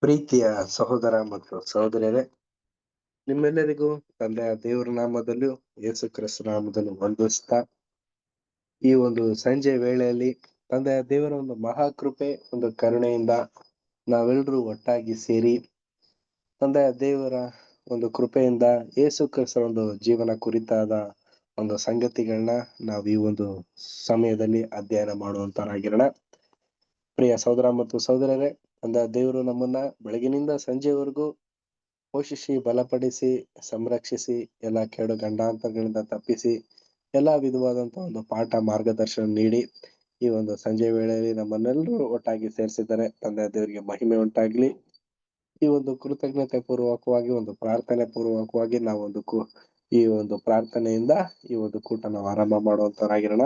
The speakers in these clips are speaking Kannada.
ಪ್ರೀತಿಯ ಸಹೋದರ ಮತ್ತು ಸಹೋದರಿಯರೇ, ನಿಮ್ಮೆಲ್ಲರಿಗೂ ತಂದೆಯ ದೇವರ ನಾಮದಲ್ಲೂ ಯೇಸು ಕ್ರಿಸ್ತ ನಾಮದಲ್ಲೂ ವಂದಿಸ್ತಾ, ಈ ಒಂದು ಸಂಜೆ ವೇಳೆಯಲ್ಲಿ ತಂದೆಯ ದೇವರ ಒಂದು ಮಹಾಕೃಪೆ, ಒಂದು ಕರುಣೆಯಿಂದ ನಾವೆಲ್ಲರೂ ಒಟ್ಟಾಗಿ ಸೇರಿ ತಂದೆಯ ದೇವರ ಒಂದು ಕೃಪೆಯಿಂದ ಯೇಸು ಕ್ರಿಸ್ತ ಒಂದು ಜೀವನ ಕುರಿತಾದ ಒಂದು ಸಂಗತಿಗಳನ್ನ ನಾವು ಈ ಒಂದು ಸಮಯದಲ್ಲಿ ಅಧ್ಯಯನ ಮಾಡುವಂತರಾಗಿರೋಣ. ಪ್ರಿಯ ಸಹೋದರ ಮತ್ತು ಸಹೋದರರೇ, ತಂದೆಯ ದೇವರು ನಮ್ಮನ್ನ ಬೆಳಗಿನಿಂದ ಸಂಜೆವರೆಗೂ ಪೋಷಿಸಿ, ಬಲಪಡಿಸಿ, ಸಂರಕ್ಷಿಸಿ, ಎಲ್ಲ ಕೆಡು ಗಂಡಾಂತರಗಳಿಂದ ತಪ್ಪಿಸಿ, ಎಲ್ಲಾ ವಿಧವಾದಂತಹ ಒಂದು ಪಾಠ ಮಾರ್ಗದರ್ಶನ ನೀಡಿ ಈ ಒಂದು ಸಂಜೆ ವೇಳೆಯಲ್ಲಿ ನಮ್ಮನ್ನೆಲ್ಲರೂ ಒಟ್ಟಾಗಿ ಸೇರಿಸಿದ್ದಾರೆ. ತಂದೆಯ ದೇವರಿಗೆ ಮಹಿಮೆ ಉಂಟಾಗ್ಲಿ. ಈ ಒಂದು ಕೃತಜ್ಞತೆ ಪೂರ್ವಕವಾಗಿ, ಒಂದು ಪ್ರಾರ್ಥನೆ ಪೂರ್ವಕವಾಗಿ ಈ ಒಂದು ಪ್ರಾರ್ಥನೆಯಿಂದ ಈ ಒಂದು ಕೂಟ ನಾವು ಆರಂಭ ಮಾಡುವಂತವರಾಗಿರೋಣ.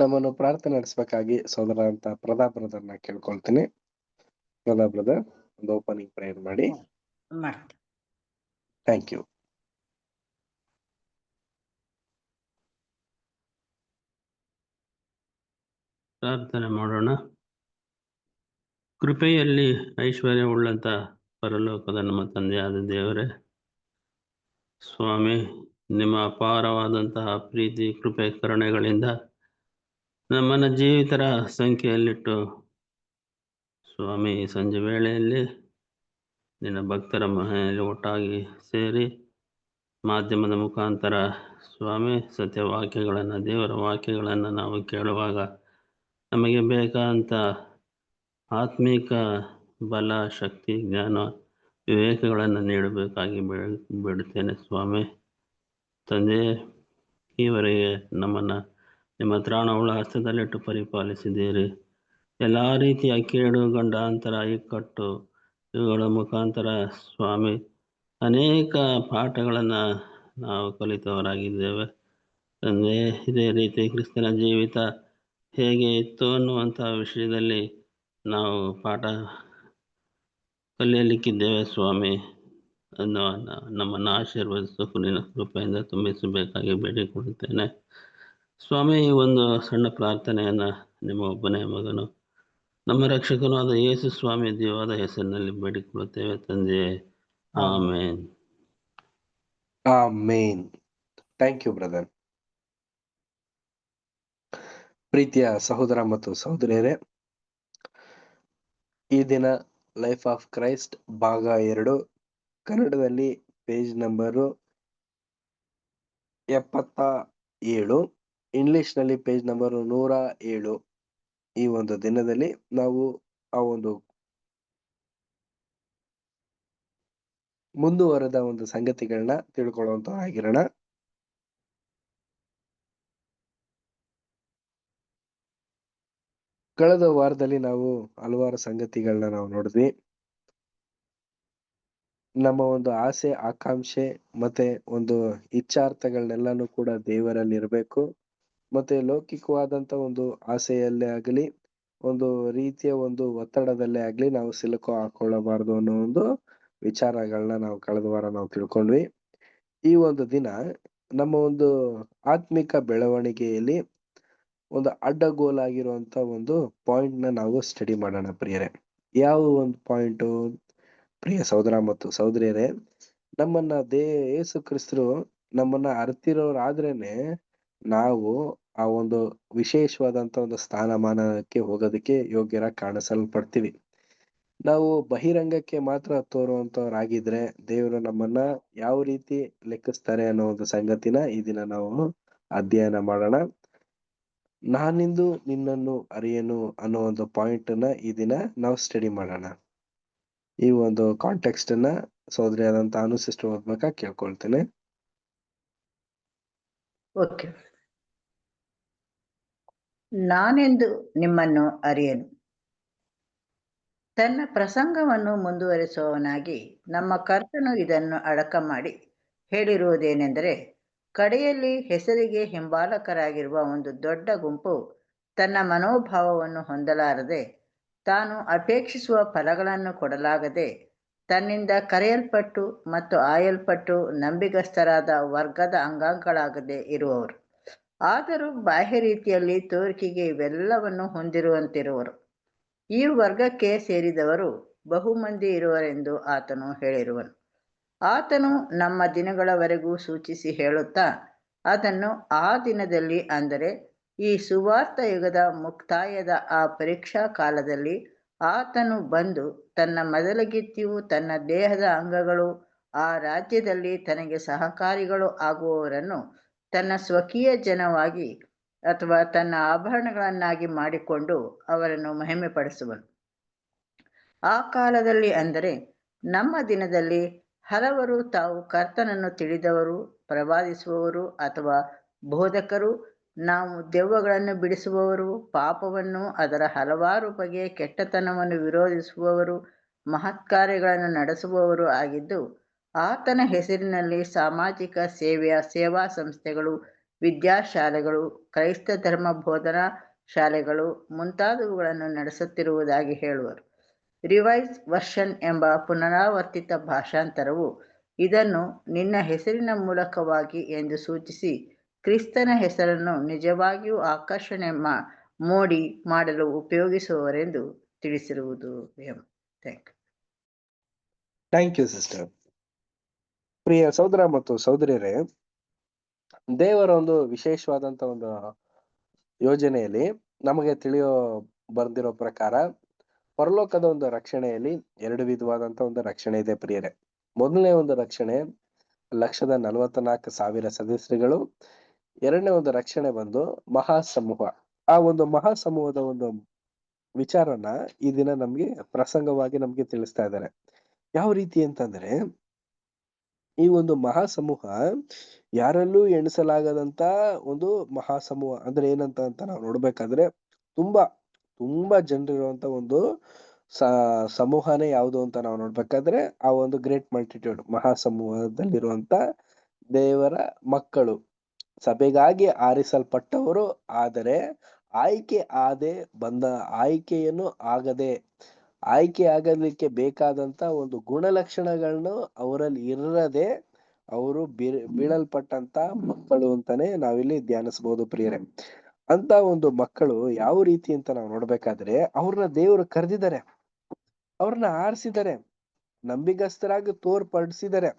ನಮ್ಮನ್ನು ಪ್ರಾರ್ಥನೆ ನಡೆಸಬೇಕಾಗಿ ಸೋದರ ಅಂತ ಪ್ರತಾಪ್ ಬ್ರದರ್ನ ಕೇಳ್ಕೊಳ್ತೀನಿ. ಪ್ರತಾಪ್ ಬ್ರದರ್, ಒಂದು ಓಪನಿಂಗ್ ಪ್ರೇಯರ್ ಮಾಡಿ. Thank you. ಪ್ರಾರ್ಥನೆ ಮಾಡೋಣ. ಕೃಪೆಯಲ್ಲಿ ಐಶ್ವರ್ಯವುಳ್ಳಂತ ಪರಲೋಕದ ನಮ್ಮ ತಂದೆಯಾದ ದೇವರೇ, ಸ್ವಾಮಿ, ನಿಮ್ಮ ಅಪಾರವಾದಂತಹ ಪ್ರೀತಿ, ಕೃಪೆ, ಕರುಣೆಗಳಿಂದ ನಮ್ಮನ್ನು ಜೀವಿತರ ಸಂಖ್ಯೆಯಲ್ಲಿಟ್ಟು ಸ್ವಾಮಿ, ಈ ಸಂಜೆ ವೇಳೆಯಲ್ಲಿ ನಿನ್ನ ಭಕ್ತರ ಮನೆಯಲ್ಲಿ ಒಟ್ಟಾಗಿ ಸೇರಿ ಮಾಧ್ಯಮದ ಮುಖಾಂತರ ಸ್ವಾಮಿ ಸತ್ಯವಾಕ್ಯಗಳನ್ನು, ದೇವರ ವಾಕ್ಯಗಳನ್ನು ನಾವು ಕೇಳುವಾಗ ನಮಗೆ ಬೇಕಾದಂಥ ಆತ್ಮಿಕ ಬಲ, ಶಕ್ತಿ, ಜ್ಞಾನ, ವಿವೇಕಗಳನ್ನು ನೀಡಬೇಕಾಗಿ ಬೇಡುತ್ತೇನೆ ಸ್ವಾಮಿ. ತಂದೆ, ಈವರೆಗೆ ನಮ್ಮನ್ನು ನಿಮ್ಮ ತ್ರಾಣವುಳ್ಳ ಹಸ್ತದಲ್ಲಿಟ್ಟು ಪರಿಪಾಲಿಸಿದ್ದೀರಿ. ಎಲ್ಲ ರೀತಿಯ ಕೇಡು, ಗಂಡಾಂತರ, ಇಕ್ಕಟ್ಟು ಇವುಗಳ ಮುಖಾಂತರ ಸ್ವಾಮಿ ಅನೇಕ ಪಾಠಗಳನ್ನು ನಾವು ಕಲಿತವರಾಗಿದ್ದೇವೆ. ತಂದೆ, ಇದೇ ರೀತಿ ಕ್ರಿಸ್ತನ ಜೀವಿತ ಹೇಗೆ ಇತ್ತು ಅನ್ನುವಂಥ ವಿಷಯದಲ್ಲಿ ನಾವು ಪಾಠ ಕಲಿಯಲಿಕ್ಕಿದ್ದೇವೆ ಸ್ವಾಮಿ. ನಮ್ಮನ್ನು ಆಶೀರ್ವದಿಸು, ನಿನ್ನ ಕೃಪೆಯಿಂದ ತುಂಬಿಸಬೇಕಾಗಿ ಬೇಡಿಕೊಳ್ಳುತ್ತೇನೆ ಸ್ವಾಮಿ. ಈ ಒಂದು ಸಣ್ಣ ಪ್ರಾರ್ಥನೆಯನ್ನು ನಿಮ್ಮ ಒಬ್ಬನೇ ಮಗನು, ನಮ್ಮ ರಕ್ಷಕನೂ ಆದ ಯೇಸು ಸ್ವಾಮಿ ದೇವಾದ ಹೆಸರಿನಲ್ಲಿ ಬೇಡಿಕೊಳ್ಳುತ್ತೇವೆ ತಂದೆ. ಆಮೇನ್. ಆಮೇನ್. Thank you brother. ಪ್ರೀತಿಯ ಸಹೋದರ ಮತ್ತು ಸಹೋದರಿಯರೇ, ಈ ದಿನ ಲೈಫ್ ಆಫ್ ಕ್ರೈಸ್ಟ್ ಭಾಗ 2 ಕನ್ನಡದಲ್ಲಿ ಪೇಜ್ ನಂಬರು 77, ಇಂಗ್ಲಿಷ್ ನಲ್ಲಿ ಪೇಜ್ ನಂಬರ್ 107. ಈ ಒಂದು ದಿನದಲ್ಲಿ ನಾವು ಆ ಒಂದು ಮುಂದುವರೆದ ಒಂದು ಸಂಗತಿಗಳನ್ನ ತಿಳ್ಕೊಳ್ಳುವಂತ ಆಗಿರೋಣ. ಕಳೆದ ವಾರದಲ್ಲಿ ನಾವು ಹಲವಾರು ಸಂಗತಿಗಳನ್ನ ನಾವು ನೋಡಿದ್ವಿ. ನಮ್ಮ ಒಂದು ಆಸೆ, ಆಕಾಂಕ್ಷೆ ಮತ್ತೆ ಒಂದು ಇಚ್ಛಾರ್ಥಗಳನ್ನೆಲ್ಲಾನು ಕೂಡ ದೇವರಲ್ಲಿ ಇರಬೇಕು. ಮತ್ತೆ ಲೌಕಿಕವಾದಂತ ಒಂದು ಆಸೆಯಲ್ಲೇ ಆಗಲಿ, ಒಂದು ರೀತಿಯ ಒಂದು ಒತ್ತಡದಲ್ಲೇ ಆಗ್ಲಿ ನಾವು ಸಿಲುಕು ಹಾಕೊಳ್ಳಬಾರ್ದು ಅನ್ನೋ ಒಂದು ವಿಚಾರಗಳನ್ನ ನಾವು ಕಳೆದ ವಾರ ನಾವು ತಿಳ್ಕೊಂಡ್ವಿ. ಈ ಒಂದು ದಿನ ನಮ್ಮ ಒಂದು ಆತ್ಮಿಕ ಬೆಳವಣಿಗೆಯಲ್ಲಿ ಒಂದು ಅಡ್ಡಗೋಲಾಗಿರುವಂತ ಒಂದು ಪಾಯಿಂಟ್ ನ ನಾವು ಸ್ಟಡಿ ಮಾಡೋಣ ಪ್ರಿಯರೇ. ಯಾವ ಒಂದು ಪಾಯಿಂಟು? ಪ್ರಿಯ ಸಹೋದರ ಮತ್ತು ಸಹೋದರಿಯರೇ, ನಮ್ಮನ್ನ ಯೇಸು ಕ್ರಿಸ್ತರು ನಮ್ಮನ್ನ ಅರ್ತಿರೋರಾದ್ರೇನೆ ನಾವು ಆ ಒಂದು ವಿಶೇಷವಾದಂತ ಒಂದು ಸ್ಥಾನಮಾನಕ್ಕೆ ಹೋಗೋದಕ್ಕೆ ಯೋಗ್ಯರಾಗಿ ಕಾಣಿಸಲ್ಪಡ್ತೀವಿ. ನಾವು ಬಹಿರಂಗಕ್ಕೆ ಮಾತ್ರ ತೋರುವಂತವರಾಗಿದ್ರೆ ದೇವರು ನಮ್ಮನ್ನ ಯಾವ ರೀತಿ ಲೆಕ್ಕಿಸ್ತಾರೆ ಅನ್ನೋ ಒಂದು ಸಂಗತಿನ ಈ ದಿನ ನಾವು ಅಧ್ಯಯನ ಮಾಡೋಣ. ನಾನಿಂದು ನಿನ್ನನ್ನು ಅರಿಯನು ಅನ್ನೋ ಒಂದು ಪಾಯಿಂಟ್ ನ ಈ ದಿನ ನಾವು ಸ್ಟಡಿ ಮಾಡೋಣ. ಈ ಒಂದು ಕಾಂಟೆಕ್ಸ್ಟ್ ಅನ್ನ ಸಹೋದರಿಯಾದಂತ ಅನು ಸಿಸ್ಟರ್ ಓದ್ಬೇಕಾ ಕೇಳ್ಕೊಳ್ತೇನೆ. ಓಕೆ. ನಾನೆಂದು ನಿಮ್ಮನ್ನು ಅರಿಯನು. ತನ್ನ ಪ್ರಸಂಗವನ್ನು ಮುಂದುವರಿಸುವವನಾಗಿ ನಮ್ಮ ಕರ್ತನು ಇದನ್ನು ಅಡಕ ಮಾಡಿ ಹೇಳಿರುವುದೇನೆಂದರೆ, ಕಡೆಯಲ್ಲಿ ಹೆಸರಿಗೆ ಹಿಂಬಾಲಕರಾಗಿರುವ ಒಂದು ದೊಡ್ಡ ಗುಂಪು ತನ್ನ ಮನೋಭಾವವನ್ನು ಹೊಂದಲಾರದೆ, ತಾನು ಅಪೇಕ್ಷಿಸುವ ಫಲಗಳನ್ನು ಕೊಡಲಾಗದೆ, ತನ್ನಿಂದ ಕರೆಯಲ್ಪಟ್ಟು ಮತ್ತು ಆಯಲ್ಪಟ್ಟು ನಂಬಿಗಸ್ತರಾದ ವರ್ಗದ ಅಂಗಗಳಾಗದೆ ಇರುವವರು, ಆದರೂ ಬಾಹ್ಯ ರೀತಿಯಲ್ಲಿ ತೋರಿಕೆಗೆ ಇವೆಲ್ಲವನ್ನು ಹೊಂದಿರುವಂತಿರುವರು. ಈ ವರ್ಗಕ್ಕೆ ಸೇರಿದವರು ಬಹುಮಂದಿ ಇರುವರೆಂದು ಆತನು ಹೇಳಿರುವನು. ಆತನು ನಮ್ಮ ದಿನಗಳವರೆಗೂ ಸೂಚಿಸಿ ಹೇಳುತ್ತಾ ಅದನ್ನು ಆ ದಿನದಲ್ಲಿ, ಅಂದರೆ ಈ ಸುವಾರ್ಥ ಯುಗದ ಮುಕ್ತಾಯದ ಆ ಪರೀಕ್ಷಾ ಕಾಲದಲ್ಲಿ ಆತನು ಬಂದು ತನ್ನ ಮೊದಲಗಿತ್ತಿಯು ತನ್ನ ದೇಹದ ಅಂಗಗಳು ಆ ರಾಜ್ಯದಲ್ಲಿ ತನಗೆ ಸಹಕಾರಿಗಳು ಆಗುವವರನ್ನು ತನ್ನ ಸ್ವಕೀಯ ಜನವಾಗಿ ಅಥವಾ ತನ್ನ ಆಭರಣಗಳನ್ನಾಗಿ ಮಾಡಿಕೊಂಡು ಅವರನ್ನು ಮಹಿಮೆಪಡಿಸುವನು. ಆ ಕಾಲದಲ್ಲಿ, ಅಂದರೆ ನಮ್ಮ ದಿನದಲ್ಲಿ, ಹಲವರು ತಾವು ಕರ್ತನನ್ನು ತಿಳಿದವರು, ಪ್ರವಾದಿಸುವವರು ಅಥವಾ ಬೋಧಕರು, ನಾವು ದೆವ್ವಗಳನ್ನು ಬಿಡಿಸುವವರು, ಪಾಪವನ್ನು ಅದರ ಹಲವಾರು ಬಗೆಯ ಕೆಟ್ಟತನವನ್ನು ವಿರೋಧಿಸುವವರು, ಮಹತ್ಕಾರ್ಯಗಳನ್ನು ನಡೆಸುವವರು ಆಗಿದ್ದು, ಆತನ ಹೆಸರಿನಲ್ಲಿ ಸಾಮಾಜಿಕ ಸೇವೆಯ ಸೇವಾ ಸಂಸ್ಥೆಗಳು, ವಿದ್ಯಾಶಾಲೆಗಳು, ಕ್ರೈಸ್ತ ಧರ್ಮ ಬೋಧನಾ ಶಾಲೆಗಳು ಮುಂತಾದವುಗಳನ್ನು ನಡೆಸುತ್ತಿರುವುದಾಗಿ ಹೇಳುವರು. ರಿವೈಸ್ ವರ್ಷನ್ ಎಂಬ ಪುನರಾವರ್ತಿತ ಭಾಷಾಂತರವು ಇದನ್ನು ನಿನ್ನ ಹೆಸರಿನ ಮೂಲಕವಾಗಿ ಎಂದು ಸೂಚಿಸಿ ಕ್ರಿಸ್ತನ ಹೆಸರನ್ನು ನಿಜವಾಗಿಯೂ ಆಕರ್ಷಣೆ ಮೋಡಿ ಮಾಡಲು ಉಪಯೋಗಿಸುವವರೆಂದು ತಿಳಿಸಿರುವುದು. Thank you sister. ಪ್ರಿಯ ಸಹೋದರ ಮತ್ತು ಸಹೋದರಿಯರೇ, ದೇವರ ಒಂದು ವಿಶೇಷವಾದಂತ ಒಂದು ಯೋಜನೆಯಲ್ಲಿ ನಮಗೆ ಬಂದಿರೋ ಪ್ರಕಾರ ಪರಲೋಕದ ಒಂದು ರಕ್ಷಣೆಯಲ್ಲಿ 2 ವಿಧವಾದಂತ ಒಂದು ರಕ್ಷಣೆ ಇದೆ ಪ್ರಿಯರೇ. ಮೊದಲನೇ ಒಂದು ರಕ್ಷಣೆ 1,44,000 ಸದಸ್ಯರುಗಳು. ಎರಡನೇ ಒಂದು ರಕ್ಷಣೆ ಬಂದು ಮಹಾಸಮೂಹ. ಆ ಒಂದು ಮಹಾಸಮೂಹದ ಒಂದು ವಿಚಾರನ ಈ ದಿನ ನಮ್ಗೆ ಪ್ರಸಂಗವಾಗಿ ನಮ್ಗೆ ತಿಳಿಸ್ತಾ ಇದ್ದಾರೆ. ಯಾವ ರೀತಿ ಅಂತಂದ್ರೆ, ಈ ಒಂದು ಮಹಾಸಮೂಹ ಯಾರಲ್ಲೂ ಎಣಿಸಲಾಗದಂತ ಒಂದು ಮಹಾಸಮೂಹ. ಅಂದ್ರೆ ಏನಂತ ನಾವು ನೋಡ್ಬೇಕಾದ್ರೆ ತುಂಬಾ ಜನರಿರುವಂತ ಒಂದು ಸಮೂಹನೇ ಯಾವುದು ಅಂತ ನಾವು ನೋಡ್ಬೇಕಾದ್ರೆ ಆ ಒಂದು ಗ್ರೇಟ್ ಮಲ್ಟಿಟ್ಯೂಡ್ ಮಹಾಸಮೂಹದಲ್ಲಿರುವಂತ ದೇವರ ಮಕ್ಕಳು, ಸಭೆಗಾಗಿ ಆರಿಸಲ್ಪಟ್ಟವರು, ಆದರೆ ಆಯ್ಕೆಯನ್ನು ಆಯ್ಕೆ ಆಗಲಿಕ್ಕೆ ಬೇಕಾದಂತ ಒಂದು ಗುಣಲಕ್ಷಣಗಳನ್ನು ಅವರಲ್ಲಿ ಇರದೆ ಅವರು ಬೀಳಲ್ಪಟ್ಟಂತ ಮಕ್ಕಳು ಅಂತಾನೆ ನಾವಿಲ್ಲಿ ಧ್ಯಾನಿಸಬಹುದು ಪ್ರಿಯರೇ. ಅಂತ ಒಂದು ಮಕ್ಕಳು ಯಾವ ರೀತಿ ಅಂತ ನಾವು ನೋಡ್ಬೇಕಾದ್ರೆ, ಅವ್ರನ್ನ ದೇವರು ಕರೆದಿದ್ದಾರೆ, ಅವ್ರನ್ನ ಆರಿಸಿದ್ದಾರೆ, ನಂಬಿಗಸ್ತರಾಗಿ ತೋರ್ಪಡಿಸಿದ್ದಾರೆ.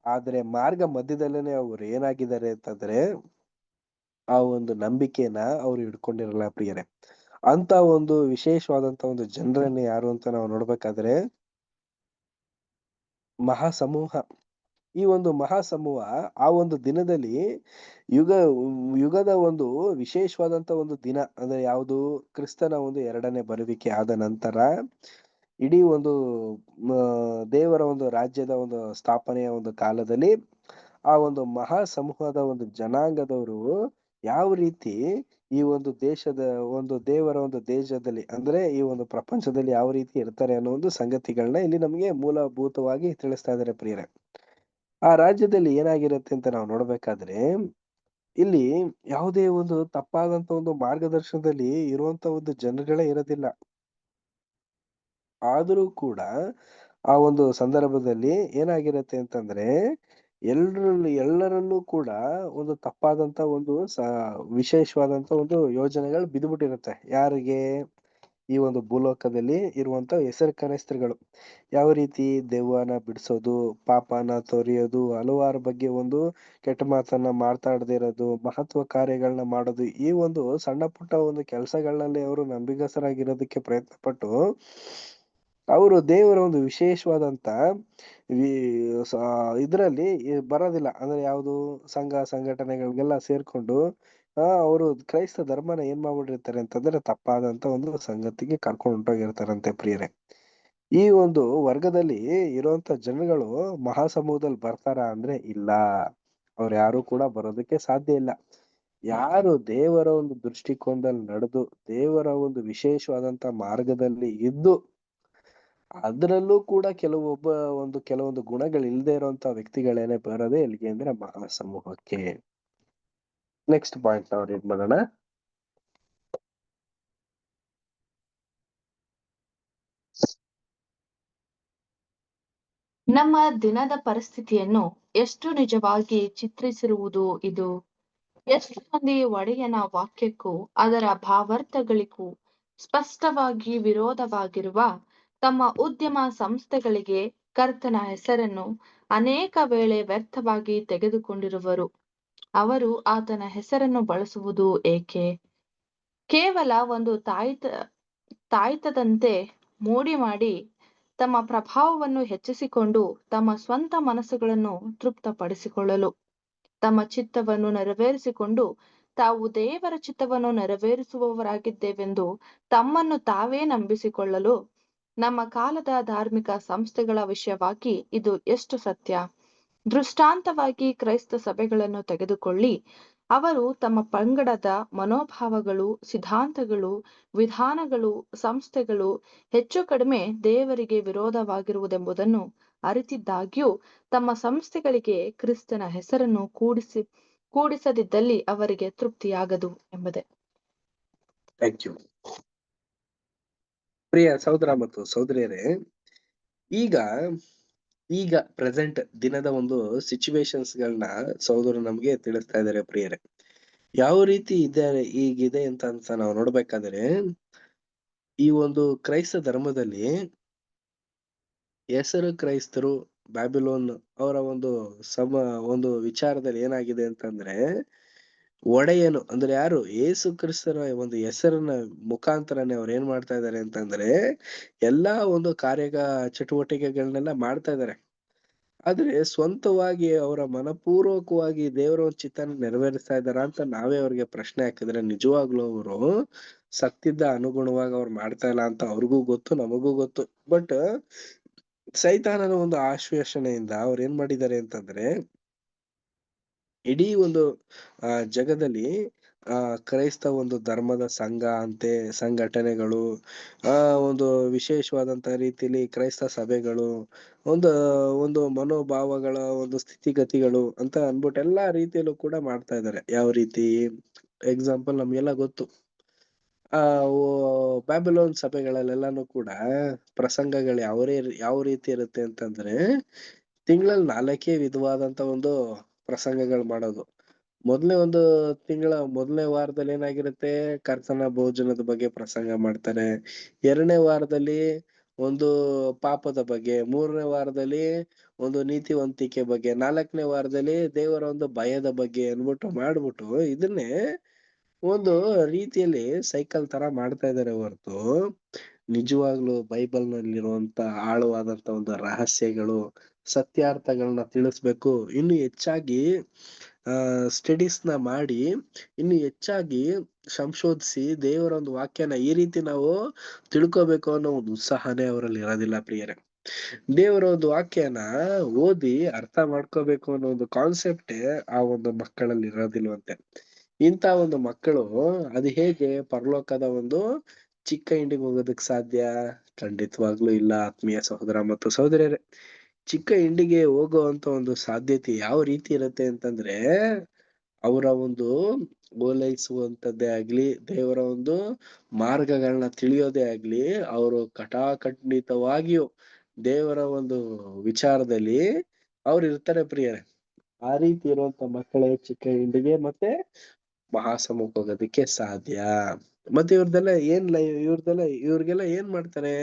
ಆದ್ರೆ ಮಾರ್ಗ ಮಧ್ಯದಲ್ಲೇನೆ ಅವ್ರು ಏನಾಗಿದ್ದಾರೆ ಅಂತಂದ್ರೆ ಆ ಒಂದು ನಂಬಿಕೆನ ಅವ್ರು ಹಿಡ್ಕೊಂಡಿರಲ್ಲ ಪ್ರಿಯರೇ. ಅಂತ ಒಂದು ವಿಶೇಷವಾದಂತ ಒಂದು ಜನರನ್ನ ಯಾರು ಅಂತ ನಾವು ನೋಡ್ಬೇಕಾದ್ರೆ ಮಹಾಸಮೂಹ. ಈ ಒಂದು ಮಹಾಸಮೂಹ ಆ ಒಂದು ದಿನದಲ್ಲಿ ಯುಗದ ಒಂದು ವಿಶೇಷವಾದಂತ ಒಂದು ದಿನ, ಅಂದ್ರೆ ಯಾವುದು, ಕ್ರಿಸ್ತನ ಒಂದು 2ನೇ ಬರುವಿಕೆ ಆದ ನಂತರ ಇಡೀ ಒಂದು ದೇವರ ಒಂದು ರಾಜ್ಯದ ಒಂದು ಸ್ಥಾಪನೆಯ ಒಂದು ಕಾಲದಲ್ಲಿ ಆ ಒಂದು ಮಹಾಸಮೂಹದ ಒಂದು ಜನಾಂಗದವರು ಯಾವ ರೀತಿ ಈ ಒಂದು ದೇವರ ಒಂದು ದೇಶದಲ್ಲಿ, ಅಂದ್ರೆ ಈ ಒಂದು ಪ್ರಪಂಚದಲ್ಲಿ ಯಾವ ರೀತಿ ಇರ್ತಾರೆ ಅನ್ನೋ ಒಂದು ಸಂಗತಿಗಳನ್ನ ಇಲ್ಲಿ ನಮ್ಗೆ ಮೂಲಭೂತವಾಗಿ ತಿಳಿಸ್ತಾ ಇದ್ದಾರೆ ಪ್ರಿಯರೇ. ಆ ರಾಜ್ಯದಲ್ಲಿ ಏನಾಗಿರುತ್ತೆ ಅಂತ ನಾವು ನೋಡ್ಬೇಕಾದ್ರೆ, ಇಲ್ಲಿ ಯಾವುದೇ ಒಂದು ತಪ್ಪಾದಂತ ಒಂದು ಮಾರ್ಗದರ್ಶನದಲ್ಲಿ ಇರುವಂತ ಒಂದು ಜನಗಳೇ ಇರೋದಿಲ್ಲ. ಆದರೂ ಕೂಡ ಆ ಒಂದು ಸಂದರ್ಭದಲ್ಲಿ ಏನಾಗಿರುತ್ತೆ ಅಂತಂದ್ರೆ ಎಲ್ಲರಲ್ಲೂ ಕೂಡ ಒಂದು ತಪ್ಪಾದಂತ ಒಂದು ವಿಶೇಷವಾದಂತ ಒಂದು ಯೋಜನೆಗಳು ಬಿದ್ದುಬಿಟ್ಟಿರುತ್ತೆ. ಯಾರಿಗೆ? ಈ ಒಂದು ಭೂಲೋಕದಲ್ಲಿ ಇರುವಂತ ಹೆಸರುಕರಿಸ್ತ್ರಿಗಳು. ಯಾವ ರೀತಿ ದೆವ್ವನ ಬಿಡಿಸೋದು, ಪಾಪನ ತೊರೆಯೋದು, ಹಲವಾರು ಬಗ್ಗೆ ಒಂದು ಕೆಟ್ಟ ಮಾತನ್ನ ಮಾತಾಡದೇ ಇರೋದು, ಮಹತ್ವ ಕಾರ್ಯಗಳನ್ನ ಮಾಡೋದು, ಈ ಒಂದು ಸಣ್ಣ ಪುಟ್ಟ ಒಂದು ಕೆಲಸಗಳಲ್ಲಿ ಅವರು ನಂಬಿಗಸ್ತರಾಗಿರೋದಕ್ಕೆ ಪ್ರಯತ್ನ ಪಟ್ಟು ಅವರು ದೇವರ ಒಂದು ವಿಶೇಷವಾದಂತ ಇದ್ರಲ್ಲಿ ಬರೋದಿಲ್ಲ. ಅಂದ್ರೆ ಯಾವುದು ಸಂಘಟನೆಗಳಿಗೆಲ್ಲ ಸೇರ್ಕೊಂಡು ಅವರು ಕ್ರೈಸ್ತ ಧರ್ಮನ ಏನ್ ಮಾಡ್ಬಿಟ್ಟಿರ್ತಾರೆ ಅಂತಂದ್ರೆ ತಪ್ಪಾದಂತ ಒಂದು ಸಂಗತಿಗೆ ಕರ್ಕೊಂಡು ಹೊಂಟೋಗಿರ್ತಾರಂತೆ ಪ್ರಿಯರೇ. ಈ ಒಂದು ವರ್ಗದಲ್ಲಿ ಇರುವಂತ ಜನಗಳು ಮಹಾಸಮೂಹದಲ್ಲಿ ಬರ್ತಾರ ಅಂದ್ರೆ ಇಲ್ಲ, ಅವ್ರು ಯಾರು ಕೂಡ ಬರೋದಕ್ಕೆ ಸಾಧ್ಯ ಇಲ್ಲ. ಯಾರು ದೇವರ ಒಂದು ದೃಷ್ಟಿಕೋನದಲ್ಲಿ ನಡೆದು ದೇವರ ಒಂದು ವಿಶೇಷವಾದಂತ ಮಾರ್ಗದಲ್ಲಿ ಇದ್ದು ಅದರಲ್ಲೂ ಕೂಡ ಕೆಲವೊಂದು ಗುಣಗಳು ಇಲ್ಲದೆ ಇರುವಂತ ವ್ಯಕ್ತಿಗಳೇನೆ ಬರೋದೇ ಎಲ್ಲಿಗೆ ಅಂದ್ರೆ ಮಹಾಸಮೂಹಕ್ಕೆ. ನೆಕ್ಸ್ಟ್ ಪಾಯಿಂಟ್ ನಾವು ರೀಡ್ ಮಾಡೋಣ. ನಮ್ಮ ದಿನದ ಪರಿಸ್ಥಿತಿಯನ್ನು ಎಷ್ಟು ನಿಜವಾಗಿ ಚಿತ್ರಿಸಿರುವುದು ಇದು. ಎಷ್ಟು ಮಂದಿ ಒಡೆಯನ ವಾಕ್ಯಕ್ಕೂ ಅದರ ಭಾವಾರ್ಥಗಳಿಗೂ ಸ್ಪಷ್ಟವಾಗಿ ವಿರೋಧವಾಗಿರುವ ತಮ್ಮ ಉದ್ಯಮ ಸಂಸ್ಥೆಗಳಿಗೆ ಕರ್ತನ ಹೆಸರನ್ನು ಅನೇಕ ವೇಳೆ ವ್ಯರ್ಥವಾಗಿ ತೆಗೆದುಕೊಂಡಿರುವರು. ಅವರು ಆತನ ಹೆಸರನ್ನು ಬಳಸುವುದು ಏಕೆ? ಕೇವಲ ಒಂದು ತಾಯ್ತದಂತೆ ಮೋಡಿ ಮಾಡಿ ತಮ್ಮ ಪ್ರಭಾವವನ್ನು ಹೆಚ್ಚಿಸಿಕೊಂಡು ತಮ್ಮ ಸ್ವಂತ ಮನಸ್ಸುಗಳನ್ನು ತೃಪ್ತಪಡಿಸಿಕೊಳ್ಳಲು, ತಮ್ಮ ಚಿತ್ತವನ್ನು ನೆರವೇರಿಸಿಕೊಂಡು ತಾವು ದೇವರ ಚಿತ್ತವನ್ನು ನೆರವೇರಿಸುವವರಾಗಿದ್ದೇವೆಂದು ತಮ್ಮನ್ನು ತಾವೇ ನಂಬಿಸಿಕೊಳ್ಳಲು, ನಮ್ಮ ಕಾಲದ ಧಾರ್ಮಿಕ ಸಂಸ್ಥೆಗಳ ವಿಷಯವಾಗಿ ಇದು ಎಷ್ಟು ಸತ್ಯ. ದೃಷ್ಟಾಂತವಾಗಿ ಕ್ರೈಸ್ತ ಸಭೆಗಳನ್ನು ತೆಗೆದುಕೊಳ್ಳಿ. ಅವರು ತಮ್ಮ ಪಂಗಡದ ಮನೋಭಾವಗಳು, ಸಿದ್ಧಾಂತಗಳು, ವಿಧಾನಗಳು, ಸಂಸ್ಥೆಗಳು ಹೆಚ್ಚು ಕಡಿಮೆ ದೇವರಿಗೆ ವಿರೋಧವಾಗಿರುವುದೆಂಬುದನ್ನು ಅರಿತಿದ್ದಾಗ್ಯೂ ತಮ್ಮ ಸಂಸ್ಥೆಗಳಿಗೆ ಕ್ರಿಸ್ತನ ಹೆಸರನ್ನು ಕೂಡಿಸದಿದ್ದಲ್ಲಿ ಅವರಿಗೆ ತೃಪ್ತಿಯಾಗದು ಎಂಬುದೇ. Thank you. ಪ್ರಿಯ ಸಹೋದರ ಮತ್ತು ಸಹೋದರಿಯರೇ, ಈಗ ಪ್ರೆಸೆಂಟ್ ದಿನದ ಒಂದು ಸಿಚುವೇಶನ್ಸ್ ಗಳನ್ನ ಸಹೋದರರು ನಮ್ಗೆ ತಿಳಿಸ್ತಾ ಇದ್ದಾರೆ. ಪ್ರಿಯರೇ, ಯಾವ ರೀತಿ ಈಗಿದೆ ಅಂತ ನಾವು ನೋಡ್ಬೇಕಾದ್ರೆ, ಈ ಒಂದು ಕ್ರೈಸ್ತ ಧರ್ಮದಲ್ಲಿ ಹೆಸರು ಕ್ರೈಸ್ತರು ಬ್ಯಾಬಿಲೋನ್ ಅವರ ಒಂದು ವಿಚಾರದಲ್ಲಿ ಏನಾಗಿದೆ ಅಂತಂದ್ರೆ, ಒಡೆಯನು ಅಂದ್ರೆ ಯಾರು? ಯೇಸು ಕ್ರಿಸ್ತನ ಒಂದು ಹೆಸರನ್ನ ಮುಖಾಂತರನೇ ಅವ್ರು ಏನ್ ಮಾಡ್ತಾ ಇದಾರೆ ಅಂತಂದ್ರೆ, ಎಲ್ಲಾ ಒಂದು ಚಟುವಟಿಕೆಗಳನ್ನೆಲ್ಲ ಮಾಡ್ತಾ ಇದಾರೆ. ಆದ್ರೆ ಸ್ವಂತವಾಗಿ ಅವರ ಮನಪೂರ್ವಕವಾಗಿ ದೇವರ ಒಂದು ಚಿತ್ತನ ನೆರವೇರಿಸ್ತಾ ಇದಾರ ಅಂತ ನಾವೇ ಅವ್ರಿಗೆ ಪ್ರಶ್ನೆ ಹಾಕಿದ್ರೆ, ನಿಜವಾಗ್ಲೂ ಅವರು ಸತ್ಯದ ಅನುಗುಣವಾಗಿ ಅವ್ರು ಮಾಡ್ತಾ ಇಲ್ಲ ಅಂತ ಅವ್ರಿಗೂ ಗೊತ್ತು, ನಮಗೂ ಗೊತ್ತು. ಬಟ್ ಸೈತಾನನ ಒಂದು ಆಶ್ವಾಸನೆಯಿಂದ ಅವ್ರು ಏನ್ ಮಾಡಿದ್ದಾರೆ ಅಂತಂದ್ರೆ, ಇಡೀ ಒಂದು ಜಗದಲ್ಲಿ ಕ್ರೈಸ್ತ ಒಂದು ಧರ್ಮದ ಸಂಘಟನೆಗಳು, ಒಂದು ವಿಶೇಷವಾದಂತ ರೀತಿಯಲ್ಲಿ ಕ್ರೈಸ್ತ ಸಭೆಗಳು, ಒಂದು ಮನೋಭಾವಗಳ ಒಂದು ಸ್ಥಿತಿಗತಿಗಳು ಅಂತ ಅನ್ಬಿಟ್ಟು ಎಲ್ಲಾ ರೀತಿಯಲ್ಲೂ ಕೂಡ ಮಾಡ್ತಾ ಇದ್ದಾರೆ. ಯಾವ ರೀತಿ? ಎಕ್ಸಾಂಪಲ್ ನಮ್ಗೆಲ್ಲ ಗೊತ್ತು, ಬ್ಯಾಬಿಲೋನ್ ಸಭೆಗಳಲ್ಲೆಲ್ಲಾನು ಕೂಡ ಪ್ರಸಂಗಗಳು ಯಾವ ರೀತಿ ಇರುತ್ತೆ ಅಂತಂದ್ರೆ, ತಿಂಗಳಲ್ಲಿ 4 ವಿಧವಾದಂತ ಒಂದು ಪ್ರಸಂಗಗಳು ಮಾಡೋದು. ಒಂದು ತಿಂಗಳ ಮೊದಲನೇ ವಾರದಲ್ಲಿ ಏನಾಗಿರುತ್ತೆ? ಕರ್ತನ ಭೋಜನದ ಬಗ್ಗೆ ಪ್ರಸಂಗ ಮಾಡ್ತಾರೆ. 2ನೇ ವಾರದಲ್ಲಿ ಒಂದು ಪಾಪದ ಬಗ್ಗೆ, 3ನೇ ವಾರದಲ್ಲಿ ಒಂದು ನೀತಿವಂತಿಕೆ ಬಗ್ಗೆ, 4ನೇ ವಾರದಲ್ಲಿ ದೇವರ ಒಂದು ಭಯದ ಬಗ್ಗೆ ಮಾಡ್ಬಿಟ್ಟು ಇದನ್ನೇ ಒಂದು ರೀತಿಯಲ್ಲಿ ಸೈಕಲ್ ತರ ಮಾಡ್ತಾ ಇದಾರೆ ಹೊರತು, ನಿಜವಾಗ್ಲೂ ಬೈಬಲ್ ನಲ್ಲಿರುವಂತ ಆಳವಾದಂತ ಒಂದು ರಹಸ್ಯಗಳು, ಸತ್ಯಾರ್ಥಗಳನ್ನ ತಿಳಿಸ್ಬೇಕು, ಇನ್ನು ಹೆಚ್ಚಾಗಿ ಸ್ಟಡೀಸ್ ನ ಮಾಡಿ, ಇನ್ನು ಹೆಚ್ಚಾಗಿ ಸಂಶೋಧಿಸಿ ದೇವರ ಒಂದು ವಾಕ್ಯನ ಈ ರೀತಿ ನಾವು ತಿಳ್ಕೊಬೇಕು ಅನ್ನೋ ಒಂದು ಉತ್ಸಾಹನೇ ಅವರಲ್ಲಿ ಇರೋದಿಲ್ಲ. ಪ್ರಿಯರೇ, ದೇವರ ಒಂದು ವಾಕ್ಯನ ಓದಿ ಅರ್ಥ ಮಾಡ್ಕೋಬೇಕು ಅನ್ನೋ ಒಂದು ಕಾನ್ಸೆಪ್ಟೇ ಆ ಒಂದು ಮಕ್ಕಳಲ್ಲಿ ಇರೋದಿಲ್ವಂತೆ. ಇಂತ ಒಂದು ಮಕ್ಕಳು ಅದು ಹೇಗೆ ಪರಲೋಕದ ಒಂದು ಚಿಕ್ಕ ಹಿಂಡಿಗೆ ಹೋಗೋದಕ್ ಸಾಧ್ಯ? ಖಂಡಿತವಾಗ್ಲೂ ಇಲ್ಲ. ಆತ್ಮೀಯ ಸಹೋದರ ಮತ್ತು ಸಹೋದರಿಯರೇ, ಚಿಕ್ಕ ಹಿಂಡಿಗೆ ಹೋಗುವಂತ ಒಂದು ಸಾಧ್ಯತೆ ಯಾವ ರೀತಿ ಇರುತ್ತೆ ಅಂತಂದ್ರೆ, ಅವರ ಒಂದು ಓಲೈಸುವಂತದ್ದೇ ಆಗ್ಲಿ, ದೇವರ ಒಂದು ಮಾರ್ಗಗಳನ್ನ ತಿಳಿಯೋದೇ ಆಗ್ಲಿ, ಅವರು ಖಂಡಿತವಾಗಿಯೂ ದೇವರ ಒಂದು ವಿಚಾರದಲ್ಲಿ ಅವ್ರು ಇರ್ತಾರೆ. ಪ್ರಿಯರೇ, ಆ ರೀತಿ ಇರುವಂತ ಮಕ್ಕಳೇ ಚಿಕ್ಕ ಹಿಂಡಿಗೆ ಮತ್ತೆ ಮಹಾಸಮುಖ ಹೋಗೋದಕ್ಕೆ ಸಾಧ್ಯ. ಮತ್ತೆ ಇವ್ರಿಗೆಲ್ಲ ಏನ್ ಮಾಡ್ತಾರೆ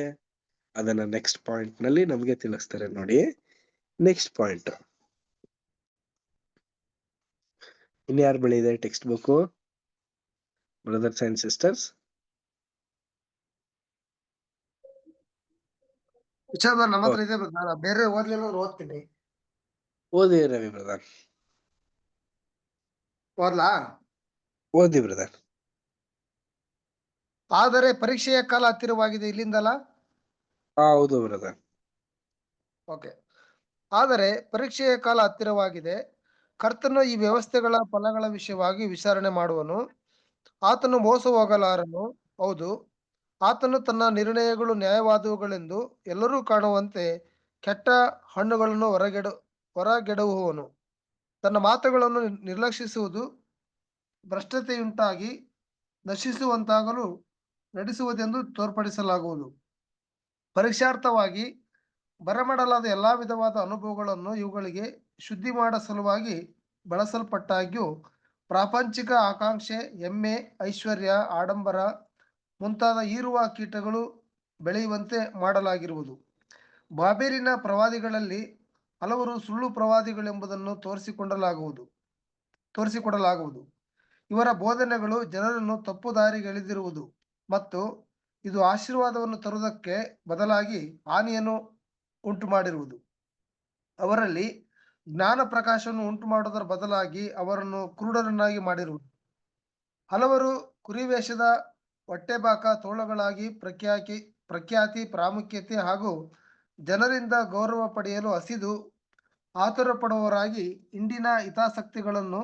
ಅದನ್ನ ನೆಕ್ಸ್ಟ್ ಪಾಯಿಂಟ್ ನಲ್ಲಿ ನಮ್ಗೆ ತಿಳಿಸ್ತಾರೆ. ನೋಡಿ, ನೆಕ್ಸ್ಟ್ ಪಾಯಿಂಟ್ ಇನ್ಯಾರ ಬಳಿ ಇದೆ text book? Brothers and sisters, ನಮ್ಮ ಹತ್ರ ಇದೆ. ಬೇರೆ ಓದ್ಲಿಲ್ಲ ಓದ್ತೀನಿ. ಓದಿ ರವಿ ಬ್ರದರ್. ಓದ್ಲಾ? ಓದಿ ಬ್ರದರ್. ಆದರೆ ಪರೀಕ್ಷೆಯ ಕಾಲ ಹತ್ತಿರವಾಗಿದೆ. ಇಲ್ಲಿಂದಲ್ಲ? ಹೌದು ಬ್ರದರ್. ಓಕೆ. ಆದರೆ ಪರೀಕ್ಷೆಯ ಕಾಲ ಹತ್ತಿರವಾಗಿದೆ. ಕರ್ತನು ಈ ವ್ಯವಸ್ಥೆಗಳ ಫಲಗಳ ವಿಷಯವಾಗಿ ವಿಚಾರಣೆ ಮಾಡುವನು. ಆತನು ಮೋಸ ಹೋಗಲಾರನು. ಹೌದು, ಆತನು ತನ್ನ ನಿರ್ಣಯಗಳು ನ್ಯಾಯವಾದವುಗಳೆಂದು ಎಲ್ಲರೂ ಕಾಣುವಂತೆ ಕೆಟ್ಟ ಹಣ್ಣುಗಳನ್ನು ಹೊರಗೆಡುವವನು. ತನ್ನ ಮಾತುಗಳನ್ನು ನಿರ್ಲಕ್ಷಿಸುವುದು ಭ್ರಷ್ಟತೆಯುಂಟಾಗಿ ನಶಿಸುವಂತಾಗಲು ನಡೆಸುವುದೆಂದು ತೋರ್ಪಡಿಸಲಾಗುವುದು. ಪರೀಕ್ಷಾರ್ಥವಾಗಿ ಬರಮಾಡಲಾದ ಎಲ್ಲಾ ವಿಧವಾದ ಅನುಭವಗಳನ್ನು ಇವುಗಳಿಗೆ ಶುದ್ಧಿ ಮಾಡ ಸಲುವಾಗಿ ಬಳಸಲ್ಪಟ್ಟಾಗ್ಯೂ ಪ್ರಾಪಂಚಿಕ ಆಕಾಂಕ್ಷೆ, ಹೆಮ್ಮೆ, ಐಶ್ವರ್ಯ, ಆಡಂಬರ, ಮುಂತಾದ ಈರುವ ಕೀಟಗಳು ಬೆಳೆಯುವಂತೆ ಮಾಡಲಾಗಿರುವುದು. ಬಾಬೆಲಿನ ಪ್ರವಾದಿಗಳಲ್ಲಿ ಹಲವರು ಸುಳ್ಳು ಪ್ರವಾದಿಗಳೆಂಬುದನ್ನು ತೋರಿಸಿಕೊಡಲಾಗುವುದು. ಇವರ ಬೋಧನೆಗಳು ಜನರನ್ನು ತಪ್ಪು ದಾರಿಗೆಳೆದಿರುವುದು ಮತ್ತು ಇದು ಆಶೀರ್ವಾದವನ್ನು ತರುವುದಕ್ಕೆ ಬದಲಾಗಿ ಹಾನಿಯನ್ನು ಉಂಟು ಮಾಡಿರುವುದು. ಅವರಲ್ಲಿ ಜ್ಞಾನ ಪ್ರಕಾಶವನ್ನು ಉಂಟು ಮಾಡುವುದರ ಬದಲಾಗಿ ಅವರನ್ನು ಕುರುಡರನ್ನಾಗಿ ಮಾಡಿರುವುದು. ಹಲವರು ಕುರಿವೇಷದ ಹೊಟ್ಟೆಬಾಕ ತೋಳಗಳಾಗಿ ಪ್ರಖ್ಯಾತಿ ಪ್ರಾಮುಖ್ಯತೆ ಹಾಗೂ ಜನರಿಂದ ಗೌರವ ಪಡೆಯಲು ಹಸಿದು ಆತುರ ಪಡುವವರಾಗಿ ಇಂದಿನ ಹಿತಾಸಕ್ತಿಗಳನ್ನು